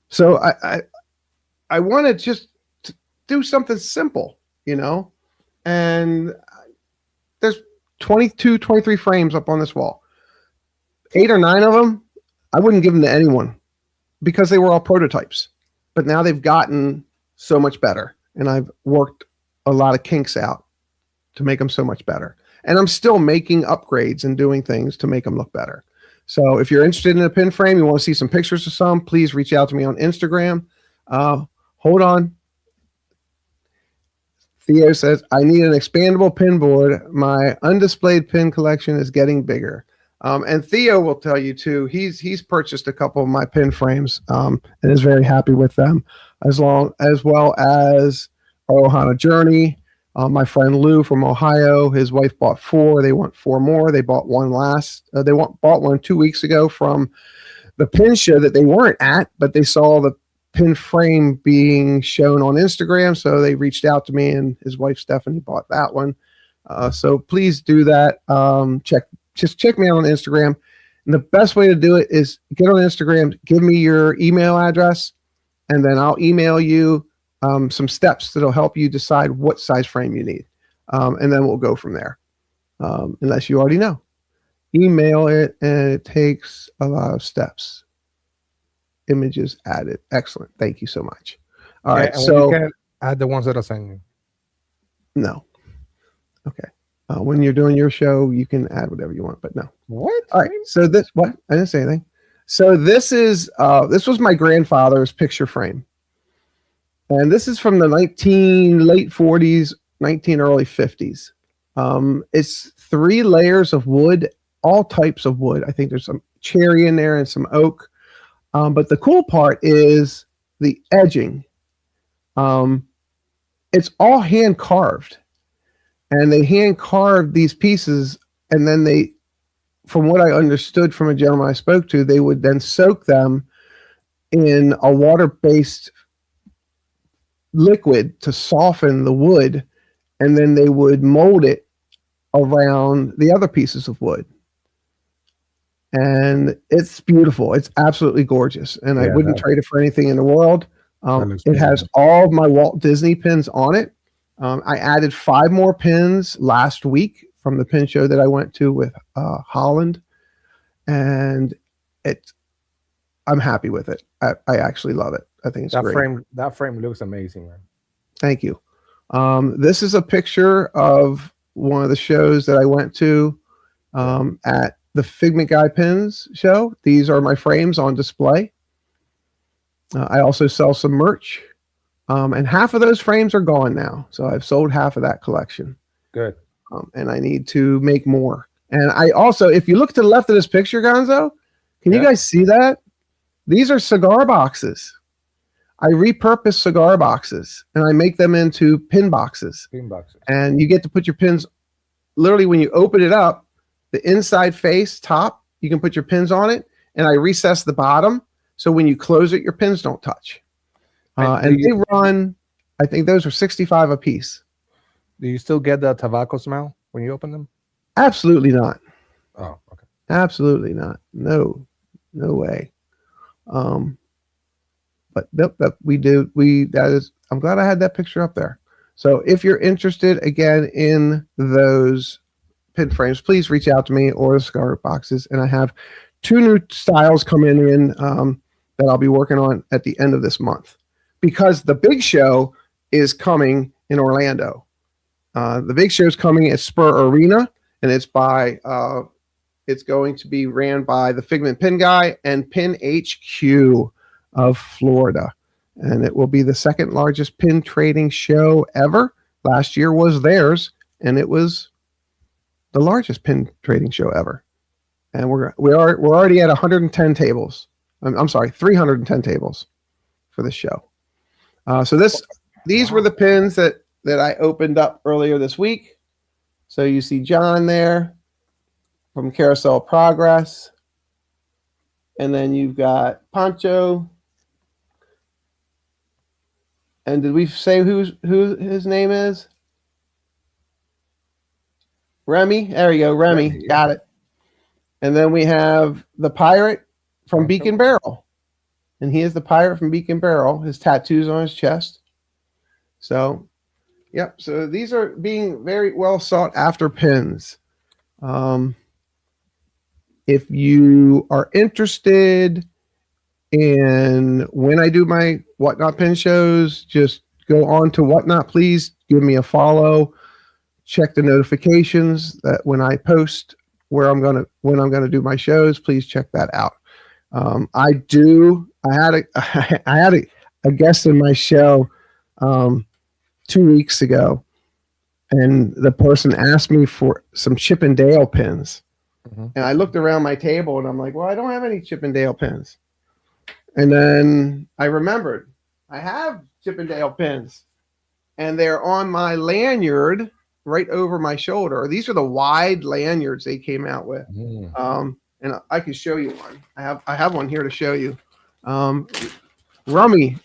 So I want to just do something simple, you know, and there's 22, 23 frames up on this wall. 8 or 9 of them, I wouldn't give them to anyone because they were all prototypes, but now they've gotten so much better. And I've worked a lot of kinks out to make them so much better. And I'm still making upgrades and doing things to make them look better. So if you're interested in a pin frame, you want to see some pictures of some, please reach out to me on Instagram. Hold on. Theo says, I need an expandable pin board. My undisplayed pin collection is getting bigger. And Theo will tell you too, he's purchased a couple of my pin frames and is very happy with them, as well as Ohana Journey. My friend Lou from Ohio, his wife bought 4. They want 4 more. They bought one bought one 2 weeks ago from the pin show that they weren't at, but they saw the pin frame being shown on Instagram. So they reached out to me, and his wife Stephanie bought that one. So please do that. Just check me out on Instagram. And the best way to do it is get on Instagram, give me your email address, and then I'll email you some steps that'll help you decide what size frame you need. And then we'll go from there. Unless you already know. Email it, and it takes a lot of steps. Images added. Excellent. Thank you so much. All right. So you can add the ones that are saying no. Okay. When you're doing your show, you can add whatever you want, but no. What? All right. So this, what? I didn't say anything. So this was my grandfather's picture frame. And this is from the late 40s, early 50s. It's 3 layers of wood, all types of wood. I think there's some cherry in there and some oak. But the cool part is the edging. It's all hand carved. And they hand carved these pieces, and then they, from what I understood from a gentleman I spoke to, they would then soak them in a water-based liquid to soften the wood, and then they would mold it around the other pieces of wood. And it's beautiful. It's absolutely gorgeous. And I wouldn't trade it for anything in the world. It has all of my Walt Disney pins on it. I added 5 more pins last week from the pin show that I went to with Holland. And I'm happy with it. I actually love it. I think it's great. That frame looks amazing, man. Thank you. This is a picture of one of the shows that I went to at the Figment Guy Pins show. These are my frames on display. I also sell some merch, and half of those frames are gone now. So I've sold half of that collection. Good. And I need to make more. And I also, if you look to the left of this picture, Gonzo, can you guys see that? These are cigar boxes. I repurpose cigar boxes and I make them into pin boxes. Pin boxes. And you get to put your pins, literally when you open it up, the inside face top, you can put your pins on it. And I recess the bottom. So when you close it, your pins don't touch. And they run, I think those are 65 a piece. Do you still get the tobacco smell when you open them? Absolutely not. Oh, okay. Absolutely not. No way. But we do. I'm glad I had that picture up there. So if you're interested again in those pin frames, please reach out to me or the cigar boxes. And I have 2 new styles coming in that I'll be working on at the end of this month, because the big show is coming in Orlando. The big show is coming at Spur Arena, and it's going to be ran by the Figment Pin Guy and Pin HQ of Florida. And it will be the second largest pin trading show ever. Last year was theirs, and it was the largest pin trading show ever. And we're already at 110 tables. I'm sorry, 310 tables for this show. So these were the pins that I opened up earlier this week. So you see John there from Carousel Progress. And then you've got Pancho. And did we say who his name is? Remy. There you go, Remy. Remy, yeah. Got it. And then we have the pirate from Beacon Barrel. And he is the pirate from Beacon Barrel. His tattoo's on his chest. So, yep. So these are being very well sought after pins. If you are interested in when I do my Whatnot pin shows, just go on to Whatnot. Please give me a follow. Check the notifications that when I post when I'm gonna do my shows. Please check that out. I had a guest in my show 2 weeks ago, and the person asked me for some Chip and Dale pins. Mm-hmm. And I looked around my table and I'm like, well, I don't have any Chip and Dale pins. And then I remembered I have Chip and Dale pins, and they're on my lanyard right over my shoulder. These are the wide lanyards they came out with. And I can show you one. I have one here to show you. Rummy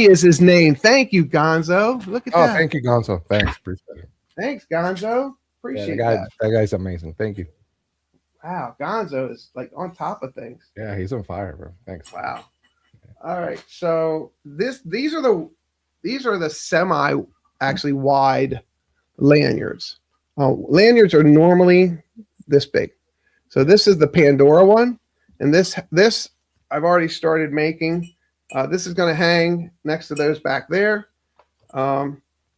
is his name. Thank you, Gonzo. Look at that. Oh, thank you, Gonzo. Thanks. Appreciate it. Thanks, Gonzo. Appreciate that guy's amazing. Thank you. Wow, Gonzo is like on top of things. Yeah, he's on fire, bro. Thanks. Wow. All right. So these are the semi actually wide lanyards. Lanyards are normally this big. So this is the Pandora one, and this I've already started making. This is going to hang next to those back there.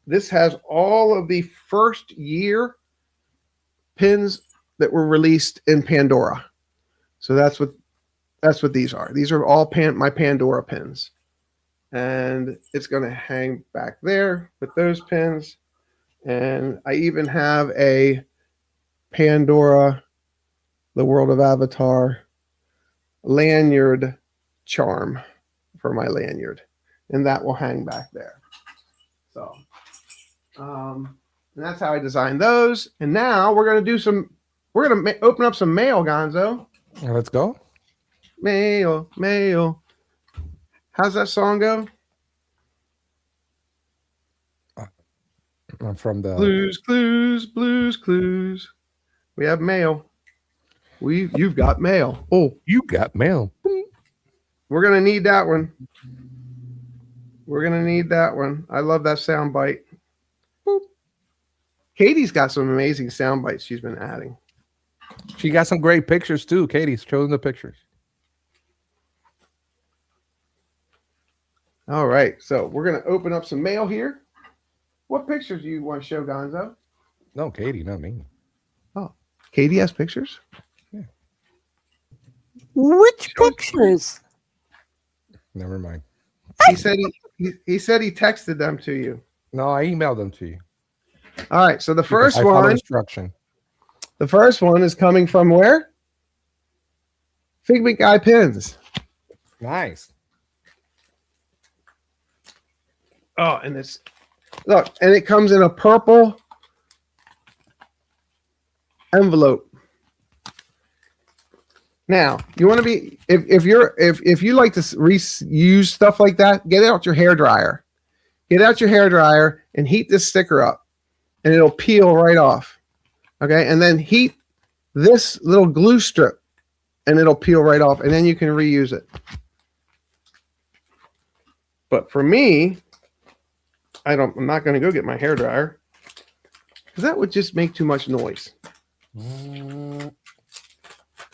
This has all of the first year pins that were released in Pandora. So that's what these are. These are all my Pandora pins. And it's going to hang back there with those pins. And I even have a Pandora, the World of Avatar lanyard charm for my lanyard. And that will hang back there. So, and that's how I designed those. And now we're going to open up some mail, Gonzo. Let's go. Mail. How's that song go? From the Blues Clues. We have mail. You've got mail. Oh, you got mail. we're gonna need that one. I love that sound bite. Boop. Katie's got some amazing sound bites she's been adding. She got some great pictures too. Katie's showing the pictures. All right, so we're gonna open up some mail here. What pictures do you want to show, Gonzo? No, Katie, not me. Oh, Katie has pictures. Which pictures? Never mind. He said he said he texted them to you. No, I emailed them to you. All right. So the Because first I follow one, instruction. the first one is coming from where? Figment Guy Pins. Nice. Oh, and it's look, and it comes in a purple envelope. Now, you want to be if you like to reuse stuff like that, get out your hair dryer. Get out your hair dryer and heat this sticker up, and it'll peel right off. Okay, and then heat this little glue strip, and it'll peel right off, and then you can reuse it. But for me, I'm not going to go get my hair dryer because that would just make too much noise.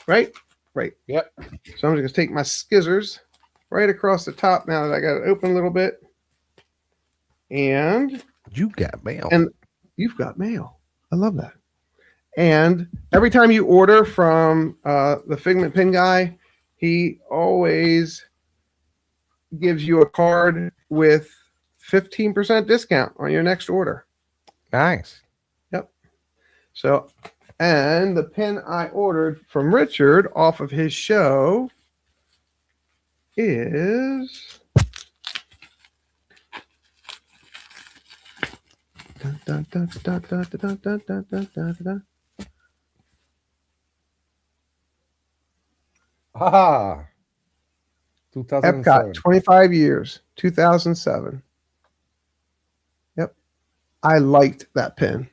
Right? Right. Yep. So I'm just going to take my scissors right across the top now that I got it open a little bit. And You got mail. and you've got mail. I love that. And every time you order from the Figment Pin Guy, he always gives you a card with 15% discount on your next order. Nice. Yep. So, and the pin I ordered from Richard off of his show is dun, dun, dun, dun, dun, dun, dun, dun, dun, dun, dun. Ah. 2007. Epcot, 25 years, 2007. Yep. I liked that pin.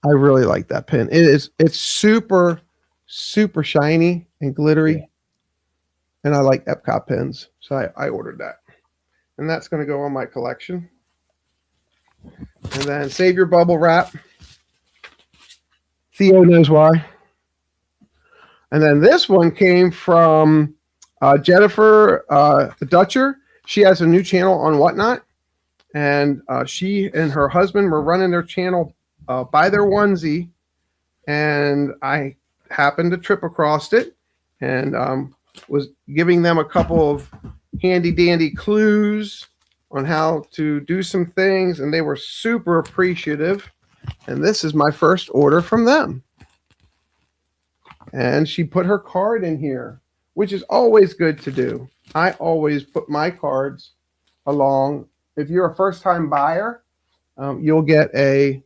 I really like that pin. It's super, super shiny and glittery. Yeah. And I like Epcot pins. So I ordered that. And that's going to go on my collection. And then save your bubble wrap. Theo knows why. And then this one came from Jennifer the Dutcher. She has a new channel on Whatnot. And she and her husband were running their channel by their onesie. And I happened to trip across it and was giving them a couple of handy dandy clues on how to do some things. And they were super appreciative. And this is my first order from them. And she put her card in here, which is always good to do. I always put my cards along. If you're a first-time buyer, you'll get the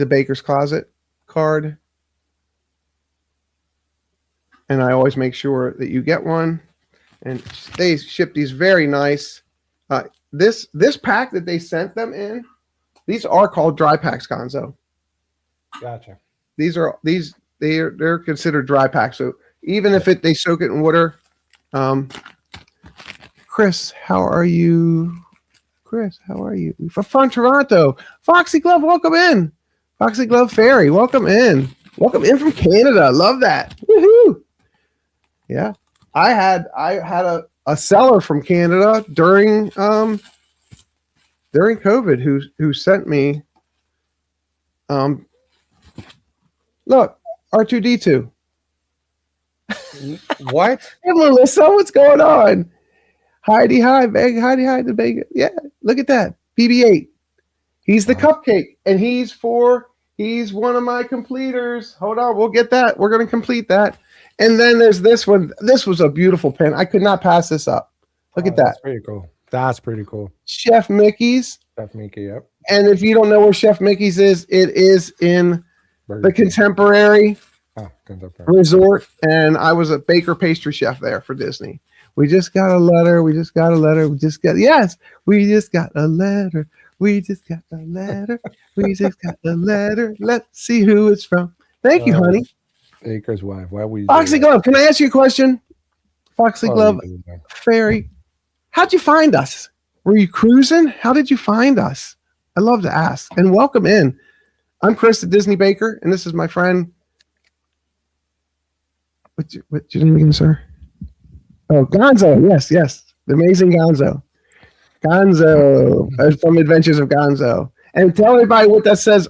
Baker's Closet card. And I always make sure that you get one. And they ship these very nice. This pack that they sent them in, these are called dry packs, Gonzo. Gotcha. They're considered dry packs. So even if they soak it in water. Chris, how are you? Chris, how are you? From Toronto. Foxy Glove, welcome in. Foxy Glove Fairy, welcome in. Welcome in from Canada. Love that. Woohoo! Yeah. I had a seller from Canada during COVID who sent me look, R2D2. What? Hey, Melissa, what's going on? Heidi, hi, Meg. Heidi, hi, the bacon. Yeah, look at that. BB-8. He's the cupcake, and he's one of my completers. Hold on, we'll get that. We're going to complete that. And then there's this one. This was a beautiful pen. I could not pass this up. Look at that. That's pretty cool. That's pretty cool. Chef Mickey's. Chef Mickey, yep. And if you don't know where Chef Mickey's is, it is in the Contemporary Resort. And I was a baker pastry chef there for Disney. We just got a letter. We just got a letter. We just got a letter. We just got a letter. We just got a letter. Let's see who it's from. Thank you, honey. Baker's wife. Why we Foxy Glove, can I ask you a question? Foxy Glove Fairy, how'd you find us? Were you cruising? How did you find us? I love to ask. And welcome in. I'm Chris the Disney Baker, and this is my friend. What's your name again, sir? Oh, Gonzo. Yes. The amazing Gonzo. Gonzo from Adventures of Gonzo. And tell everybody what that says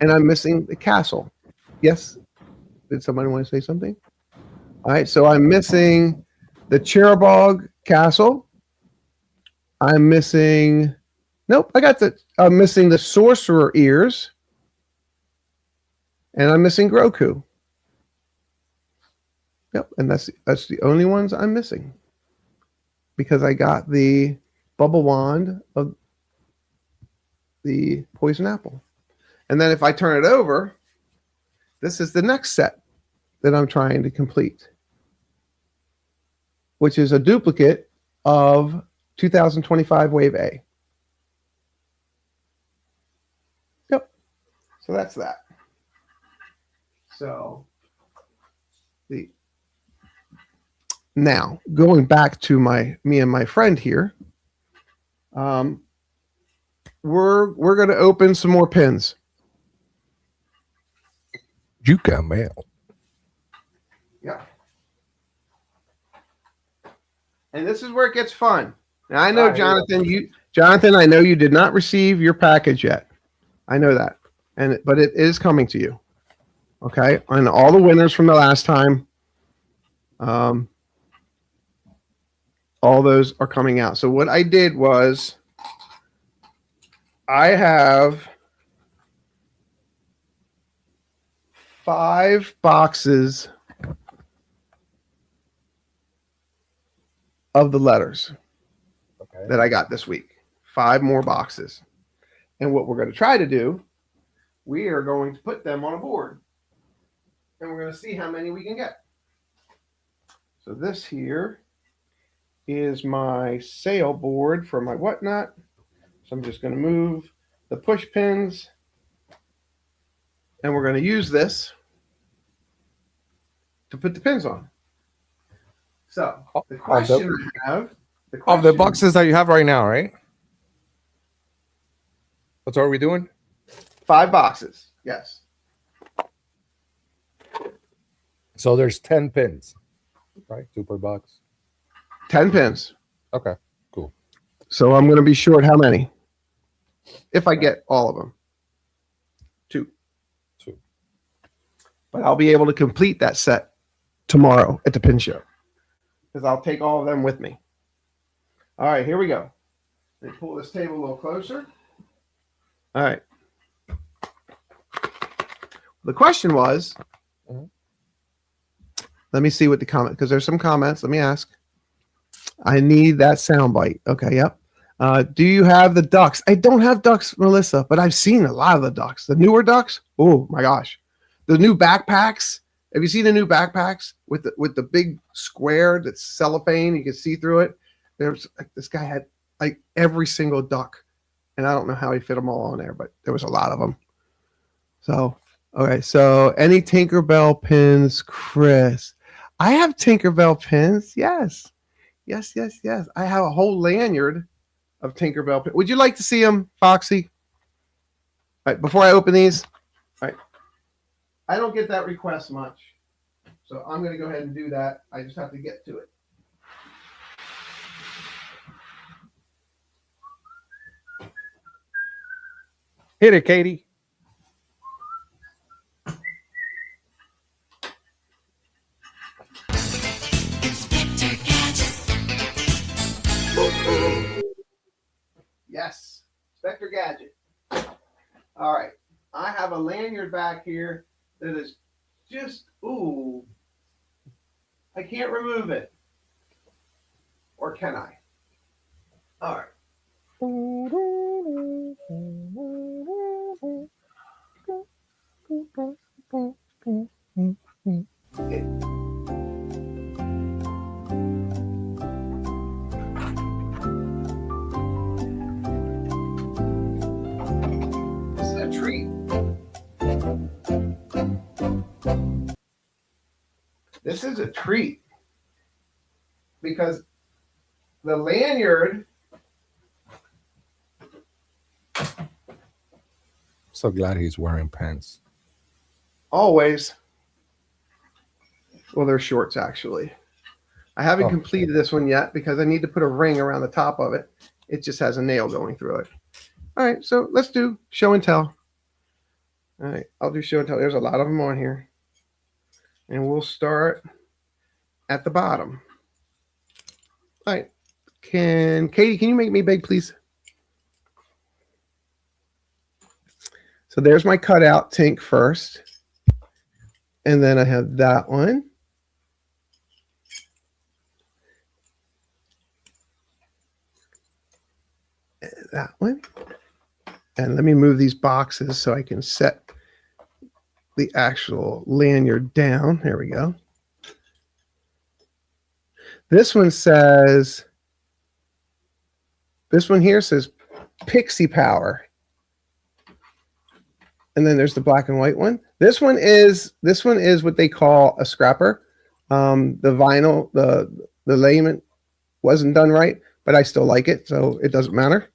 and I'm missing the castle. Yes. Did somebody want to say something? All right. So I'm missing the Cherubog Castle. I'm missing. Nope. I'm missing the Sorcerer Ears. And I'm missing Groku. Yep. And that's the only ones I'm missing. Because I got the Bubble Wand of the Poison Apple. And then if I turn it over, this is the next set that I'm trying to complete, which is a duplicate of 2025 Wave A. Yep. So that's that. So now going back to me and my friend here, we're going to open some more pins. You can mail. Yeah. And this is where it gets fun. Now I know, Jonathan, I know you did not receive your package yet. I know that. But it is coming to you. Okay? And all the winners from the last time, all those are coming out. So what I did was I have 5 boxes of the letters that I got this week. 5 more boxes. And what we're going to try to do, we are going to put them on a board. And we're going to see how many we can get. So this here is my sale board for my whatnot. So I'm just going to move the push pins. And we're going to use this to put the pins on. So the question I have... Of the boxes that you have right now, right? What are we doing? 5 boxes. Yes. So there's 10 pins, right? 2 per box. 10 pins. Okay, cool. So I'm going to be short how many? If I get all of them. 2. But I'll be able to complete that set tomorrow at the pin show. Because I'll take all of them with me. All right, here we go. Let me pull this table a little closer. All right. The question was, let me see what the comment, because there's some comments. Let me ask. I need that sound bite. Okay, yep. Do you have the ducks? I don't have ducks, Melissa, but I've seen a lot of the ducks. The newer ducks? Oh my gosh. The new backpacks. Have you seen the new backpacks with the big square that's cellophane? You can see through it. There's this guy had like every single duck, and I don't know how he fit them all on there, but there was a lot of them. So, okay. So any Tinkerbell pins, Chris? I have Tinkerbell pins. Yes. Yes. I have a whole lanyard of Tinkerbell pins. Would you like to see them, Foxy? All right, before I open these, all right. I don't get that request much, so I'm going to go ahead and do that. I just have to get to it. Hit it, Katie. Yes, Spectre Gadget. All right, I have a lanyard back here that is just, ooh, I can't remove it. Or can I? All right. This is a treat. This is a treat because the lanyard. So glad he's wearing pants. Always. Well, they're shorts, actually. I haven't completed this one yet because I need to put a ring around the top of it. It just has a nail going through it. All right, so let's do show and tell. All right, I'll do show and tell. There's a lot of them on here, and we'll start at the bottom. All right, Katie, can you make me big, please? So there's my cutout tank first, and then I have that one. That one. And let me move these boxes so I can set the actual lanyard down. There we go. This one here says Pixie Power. And then there's the black and white one. This one is what they call a scrapper. The vinyl, the layment wasn't done right, but I still like it, so it doesn't matter.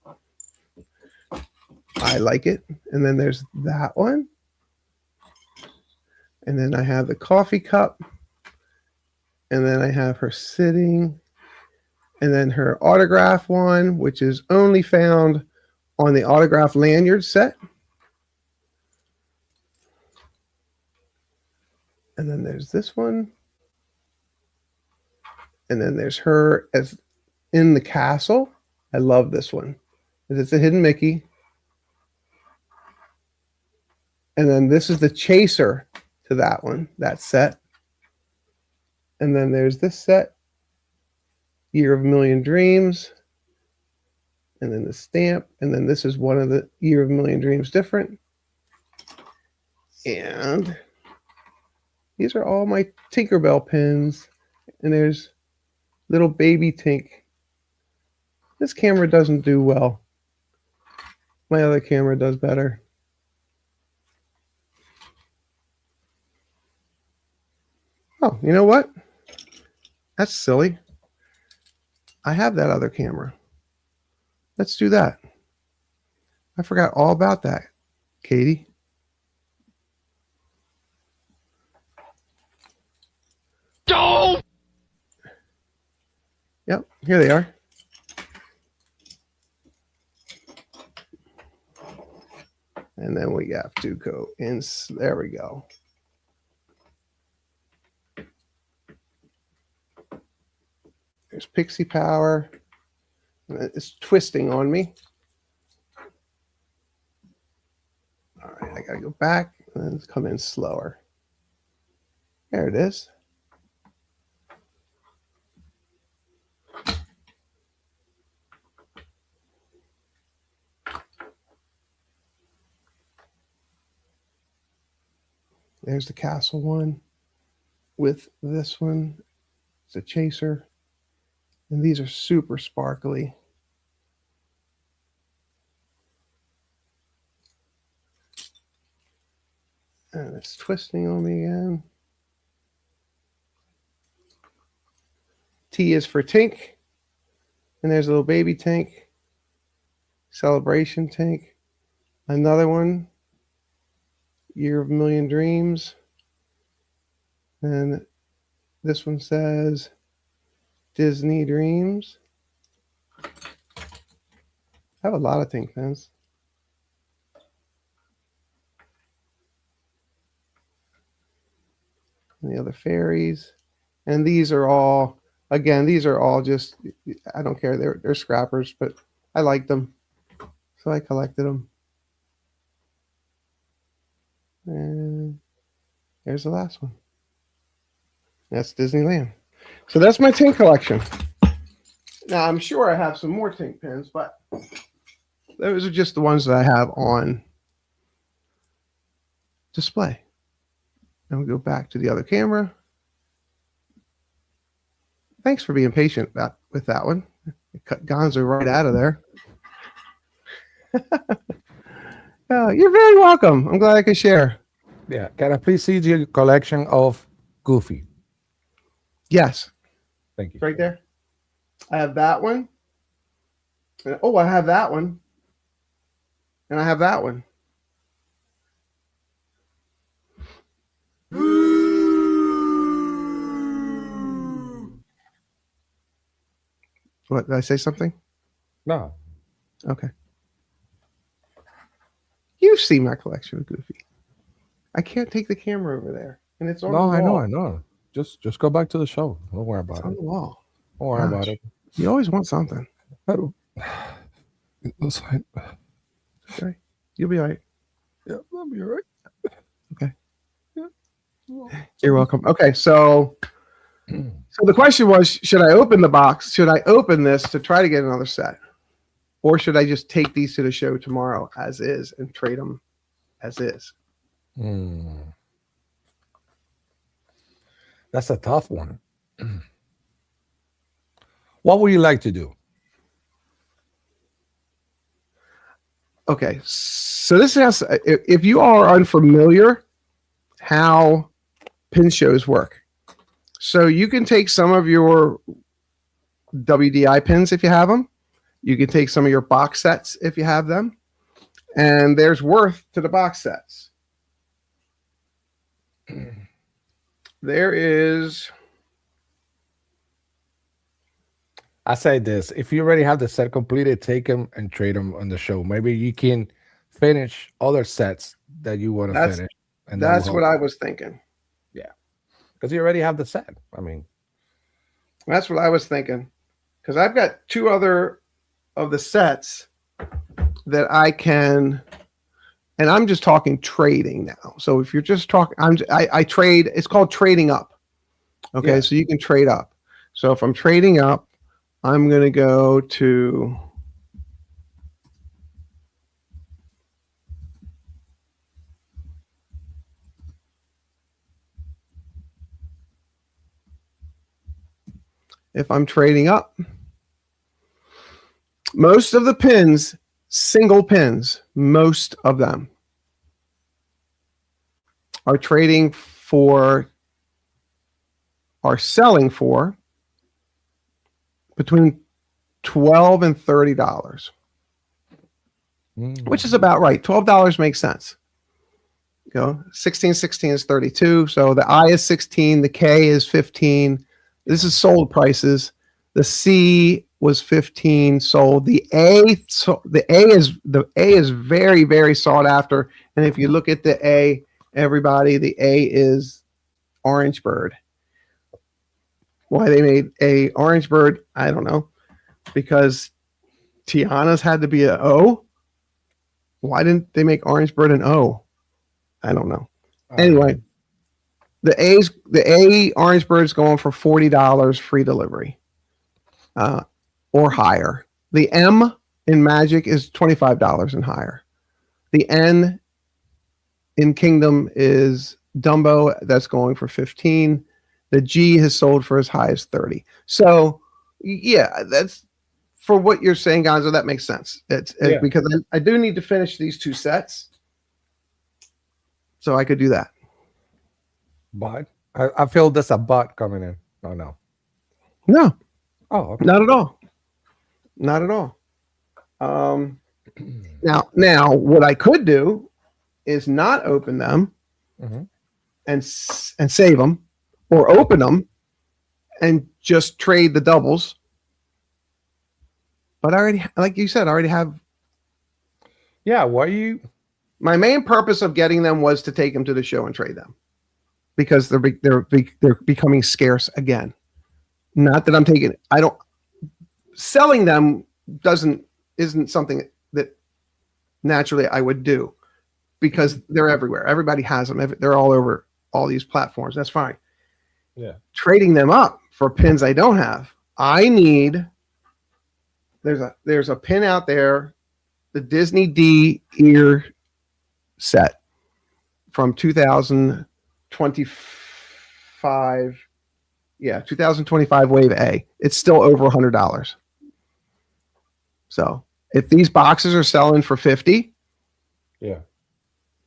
I like it. And then there's that one. And then I have the coffee cup. And then I have her sitting. And then her autograph one, which is only found on the autograph lanyard set. And then there's this one. And then there's her as in the castle. I love this one. It's a hidden Mickey. And then this is the chaser to that one, that set. And then there's this set, Year of a Million Dreams. And then the stamp. And then this is one of the Year of a Million Dreams different. And these are all my Tinkerbell pins. And there's little baby Tink. This camera doesn't do well. My other camera does better. Oh, you know what? That's silly. I have that other camera. Let's do that. I forgot all about that, Katie. Don't! Yep, here they are. And then we have to go in. There we go. There's Pixie Power. It's twisting on me. All right, I got to go back and come in slower. There it is. There's the castle one with this one. It's a chaser. And these are super sparkly. And it's twisting on me again. T is for Tink. And there's a little baby Tink. Celebration Tink. Another one. Year of a Million Dreams. And this one says Disney Dreams. I have a lot of Tink pens. And the other fairies. And these are all, again, these are all just, I don't care. They're scrappers, but I like them. So I collected them. And there's the last one. That's Disneyland. So that's my Tink collection. Now, I'm sure I have some more Tink pens, but those are just the ones that I have on display. And we'll go back to the other camera. Thanks for being patient with that one. It cut Gonzo right out of there. You're very welcome. I'm glad I could share. Yeah. Can I please see your collection of Goofy? Yes. Thank you. Right there. I have that one. And, oh, I have that one. And I have that one. What, did I say something? No. Okay. You see my collection of Goofy. I can't take the camera over there, and it's on No, the wall. I know. Just go back to the show. Don't worry It's about on it. the wall. Don't worry about Gosh. it. You always want something. I don't. It's fine. Okay, you'll be all right. Yeah, that'll be all right. Okay. Yeah. You're welcome. Okay, so the question was, should I open the box? Should I open this to try to get another set? Or should I just take these to the show tomorrow as is and trade them as is? That's a tough one. What would you like to do? Okay, so this is if you are unfamiliar how pin shows work. So you can take some of your WDI pins if you have them. You can take some of your box sets if you have them. And there's worth to the box sets. There is. I say this: if you already have the set completed, take them and trade them on the show. Maybe you can finish other sets that you want to finish. And that's what I was thinking. Yeah, because you already have the set. I mean, that's what I was thinking. Because I've got two other of the sets that I can, and I'm just talking trading now. So if you're just talking, I trade. It's called trading up. Okay, so you can trade up. So if I'm trading up, I'm going to go to if I'm trading up, most of the pins, single pins, most of them are trading for, are selling for between $12 and $30, which is about right. $12 makes sense. 16 is 32. So the I is 16, the K is 15. This is sold prices. The C was 15 sold. The A is very, very sought after. And if you look at the A, everybody, the A is Orange Bird. Why they made a Orange Bird, I don't know. Because Tiana's had to be an O. Why didn't they make Orange Bird an O? I don't know. Anyway, the A Orange Bird's going for $40 free delivery, or higher. The M in Magic is $25 and higher. The N in Kingdom is Dumbo, that's going for $15. The G has sold for as high as $30. So yeah, that's for what you're saying, Gonzo. That makes sense. It's because I do need to finish these two sets. So I could do that. But I feel there's a but coming in. Oh no. No. Oh, okay. Not at all. Not at all. Now, what I could do is not open them and save them, or open them and just trade the doubles. But I already, like you said, I already have. Yeah. Why you? My main purpose of getting them was to take them to the show and trade them, because they're becoming scarce again. Not that I'm taking. Selling them isn't something that naturally I would do, because they're everywhere. Everybody has them. They're all over all these platforms. That's fine. Yeah. Trading them up for pins I don't have. I need. There's a pin out there, the Disney D ear set from 2025. Yeah, 2025 Wave A. It's still over $100. So if these boxes are selling for $50,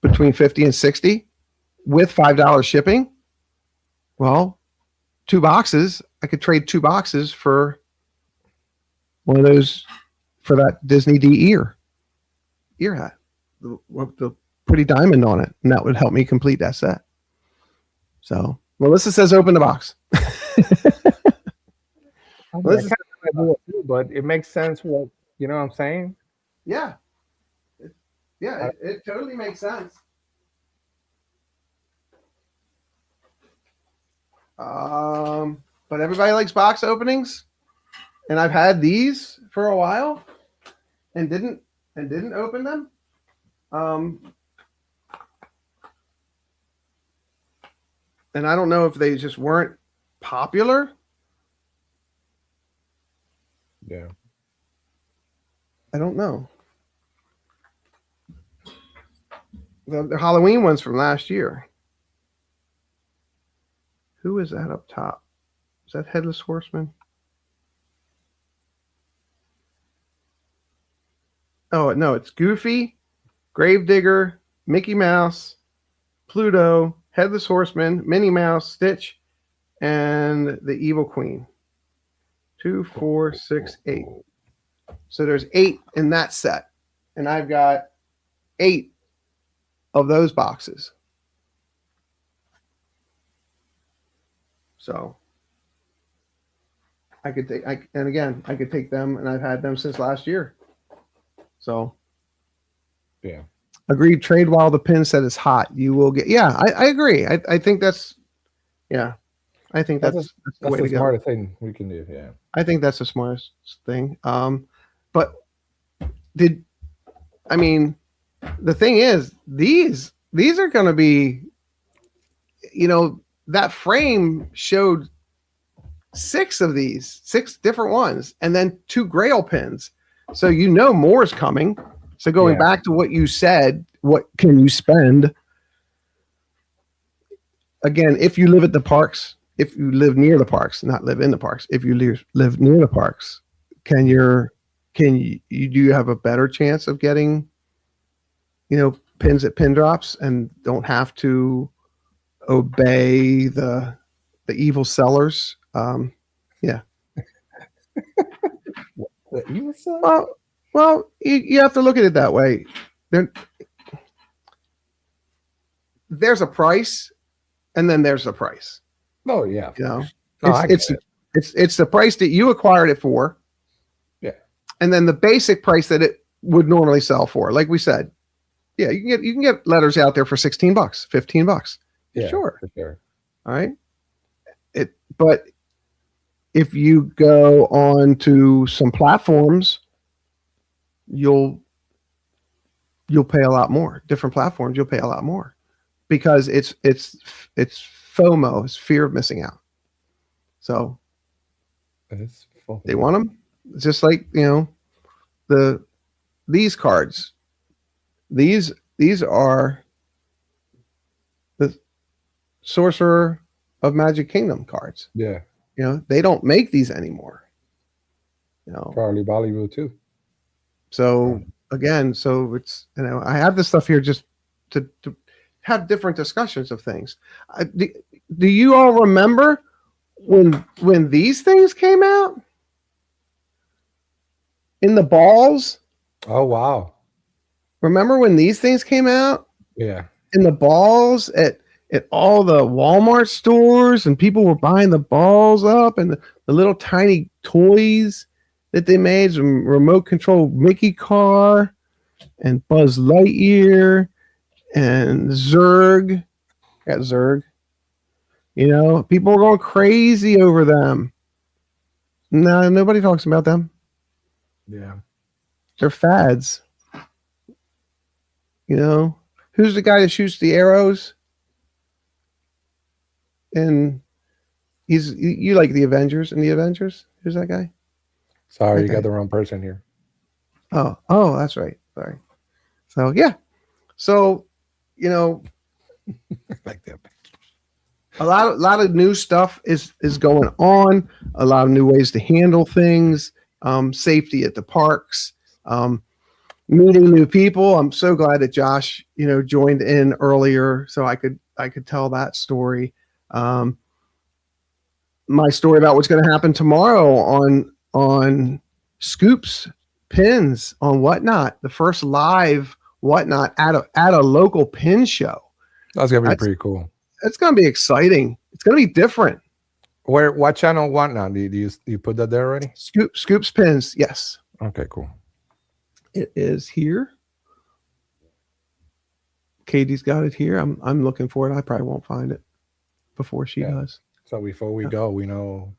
between $50 and $60, with $5 shipping, well, 2 boxes. I could trade 2 boxes for one of those, for that Disney D ear hat, the pretty diamond on it, and that would help me complete that set. So Melissa says open the box. But it makes sense. What you know what I'm saying? Yeah. It totally makes sense. But everybody likes box openings, and I've had these for a while, and didn't open them. And I don't know if they just weren't popular. Yeah. I don't know. The Halloween ones from last year. Who is that up top? Is that Headless Horseman? Oh, no, it's Goofy, Gravedigger, Mickey Mouse, Pluto, Headless Horseman, Minnie Mouse, Stitch, and the Evil Queen. 2, 4, 6, 8. So there's 8 in that set. And I've got 8 of those boxes. So I could take, and again, I could take them, and I've had them since last year. So yeah, agreed. Trade while the pin set is hot. You will get. Yeah, I agree. I think that's. Yeah, I think that's the way to go. Smartest thing we can do. Yeah, I think that's the smartest thing. But the thing is, these are going to be, that frame showed 6 of these, 6 different ones, and then 2 Grail pins. So more is coming. So going back to what you said, what can you spend? Again, if you live at the parks, if you live near the parks, not live in the parks, if you live near the parks, do you have a better chance of getting, pins at pin drops and don't have to obey the evil sellers? Yeah. The evil sellers? Well, you have to look at it that way. There's a price, and then there's a price. Oh yeah, it's the price that you acquired it for. Yeah, and then the basic price that it would normally sell for. Like we said, yeah, you can get letters out there for $16, $15. Yeah, sure. For sure. All right. But if you go on to some platforms, you'll pay a lot more. Different platforms, you'll pay a lot more because it's FOMO, it's fear of missing out. So they want them. It's just like these cards. These are the Sorcerer of Magic Kingdom cards. Yeah. They don't make these anymore. Probably Bollywood too. So again, it's I have this stuff here just to have different discussions of things. Do you all remember when these things came out in the balls? Oh wow! Remember when these things came out? Yeah, in the balls at all the Walmart stores, and people were buying the balls up, and the little tiny toys that they made, some remote control Mickey car and Buzz Lightyear and Zurg. Got Zurg. People were going crazy over them. No, nobody talks about them. Yeah. They're fads. Who's the guy that shoots the arrows? And you like the Avengers and the Avengers? Who's that guy? Sorry, you got the wrong person here. Oh, that's right. Sorry. So yeah. So, Like that. A lot of new stuff is going on. A lot of new ways to handle things. Safety at the parks. Meeting new people. I'm so glad that Josh, joined in earlier so I could tell that story. My story about what's going to happen tomorrow on Scoops Pins on Whatnot, the first live Whatnot at a local pin show. That's gonna be pretty cool. It's gonna be exciting. It's gonna be different. What channel Whatnot? Do you put that there already? Scoops Pins, yes. Okay, cool. It is here. Katie's got it here. I'm looking for it. I probably won't find it before she does. So before we go, we know.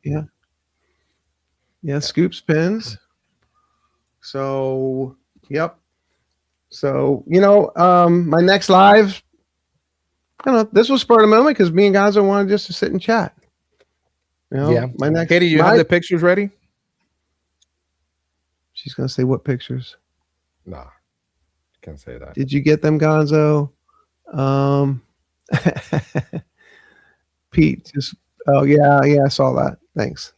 Yeah, Scoops pins. So, yep. So, my next live, this was spur of the moment because me and Gonzo wanted just to sit and chat. Yeah. My next. Katie, you have the pictures ready? She's gonna say what pictures? No, can't say that. Did you get them, Gonzo? Pete just. Oh yeah, I saw that. Thanks.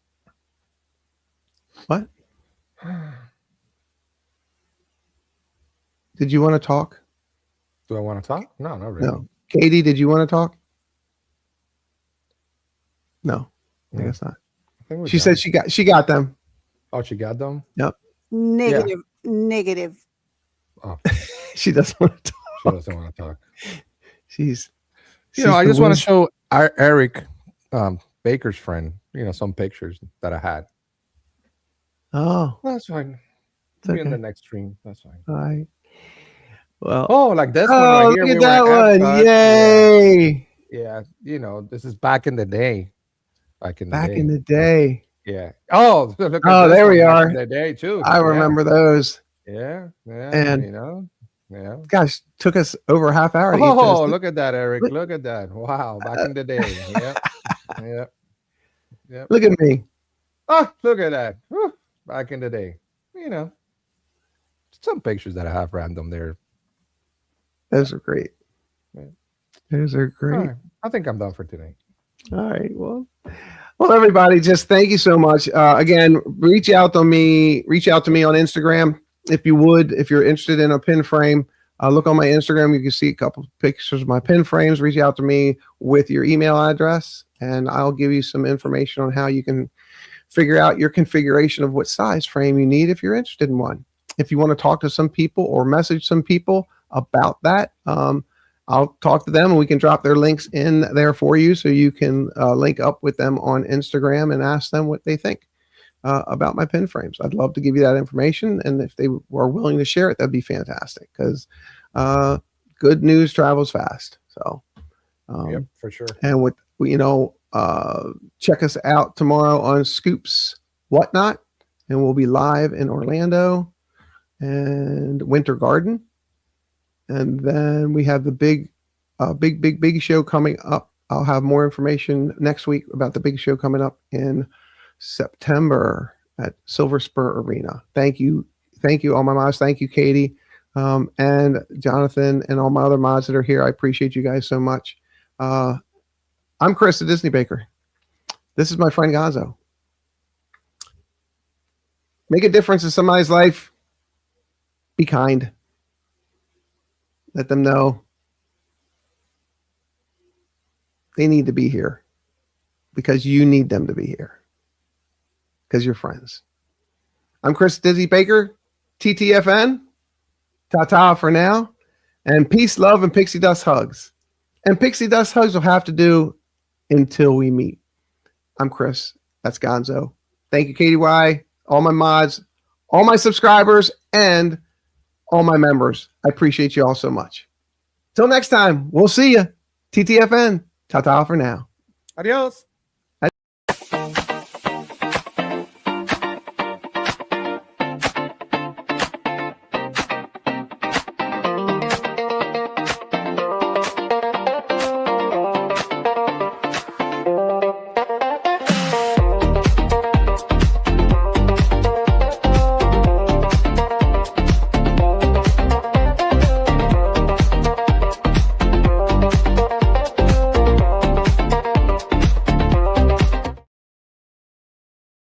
What? Did you want to talk? Do I want to talk? No, not really. No. Katie, did you want to talk? No, I guess not. She said she got them. Oh, she got them? Yep. Negative. Oh, She doesn't want to talk. she doesn't want to talk. She's I just want to show Eric, Baker's friend, some pictures that I had. Oh, That's fine. Be in the next stream. That's fine. all right. Well, Oh, like this one right here. Look at We that were at one. Epcot. Yay. Yeah, this is back in the day. Back in the day. Yeah. Oh, look at Oh, this there one we back are. in the day too. I remember those. Yeah. And yeah. Gosh, took us over a half hour. To eat Oh, those. look at that, Eric. Look at that. Wow. Back in the day. Yeah. Look at me. Oh, look at that. Whew. Back in the day. Some pictures that I have random there. Those are great. Yeah. Those are great. All right. I think I'm done for today. All right. Well, everybody, just thank you so much. Again, reach out to me on Instagram if you would, if you're interested in a pin frame. Look on my Instagram. You can see a couple of pictures of my pin frames. Reach out to me with your email address, and I'll give you some information on how you can figure out your configuration of what size frame you need if you're interested in one. If you want to talk to some people or message some people about that, I'll talk to them and we can drop their links in there for you so you can link up with them on Instagram and ask them what they think about my pin frames. I'd love to give you that information, and if they were willing to share it, that'd be fantastic because good news travels fast. So, Yep, for sure. and with check us out tomorrow on Scoops Whatnot, and we'll be live in Orlando and Winter Garden. And then we have the big show coming up. I'll have more information next week about the big show coming up in September at Silver Spur Arena. Thank you, all my mods. Thank you, Katie, and Jonathan, and all my other mods that are here. I appreciate you guys so much. I'm Chris, the Disney Baker. This is my friend Gonzo. Make a difference in somebody's life. Be kind. Let them know they need to be here because you need them to be here because you're friends. I'm Chris Dizzy Baker, TTFN. Ta-ta for now. And peace, love, and pixie dust hugs. And pixie dust hugs will have to do until we meet. I'm Chris. That's Gonzo. Thank you, KDY, all my mods, all my subscribers, and all my members. I appreciate you all so much. Till next time, we'll see you. TTFN. Ta-ta for now. Adios.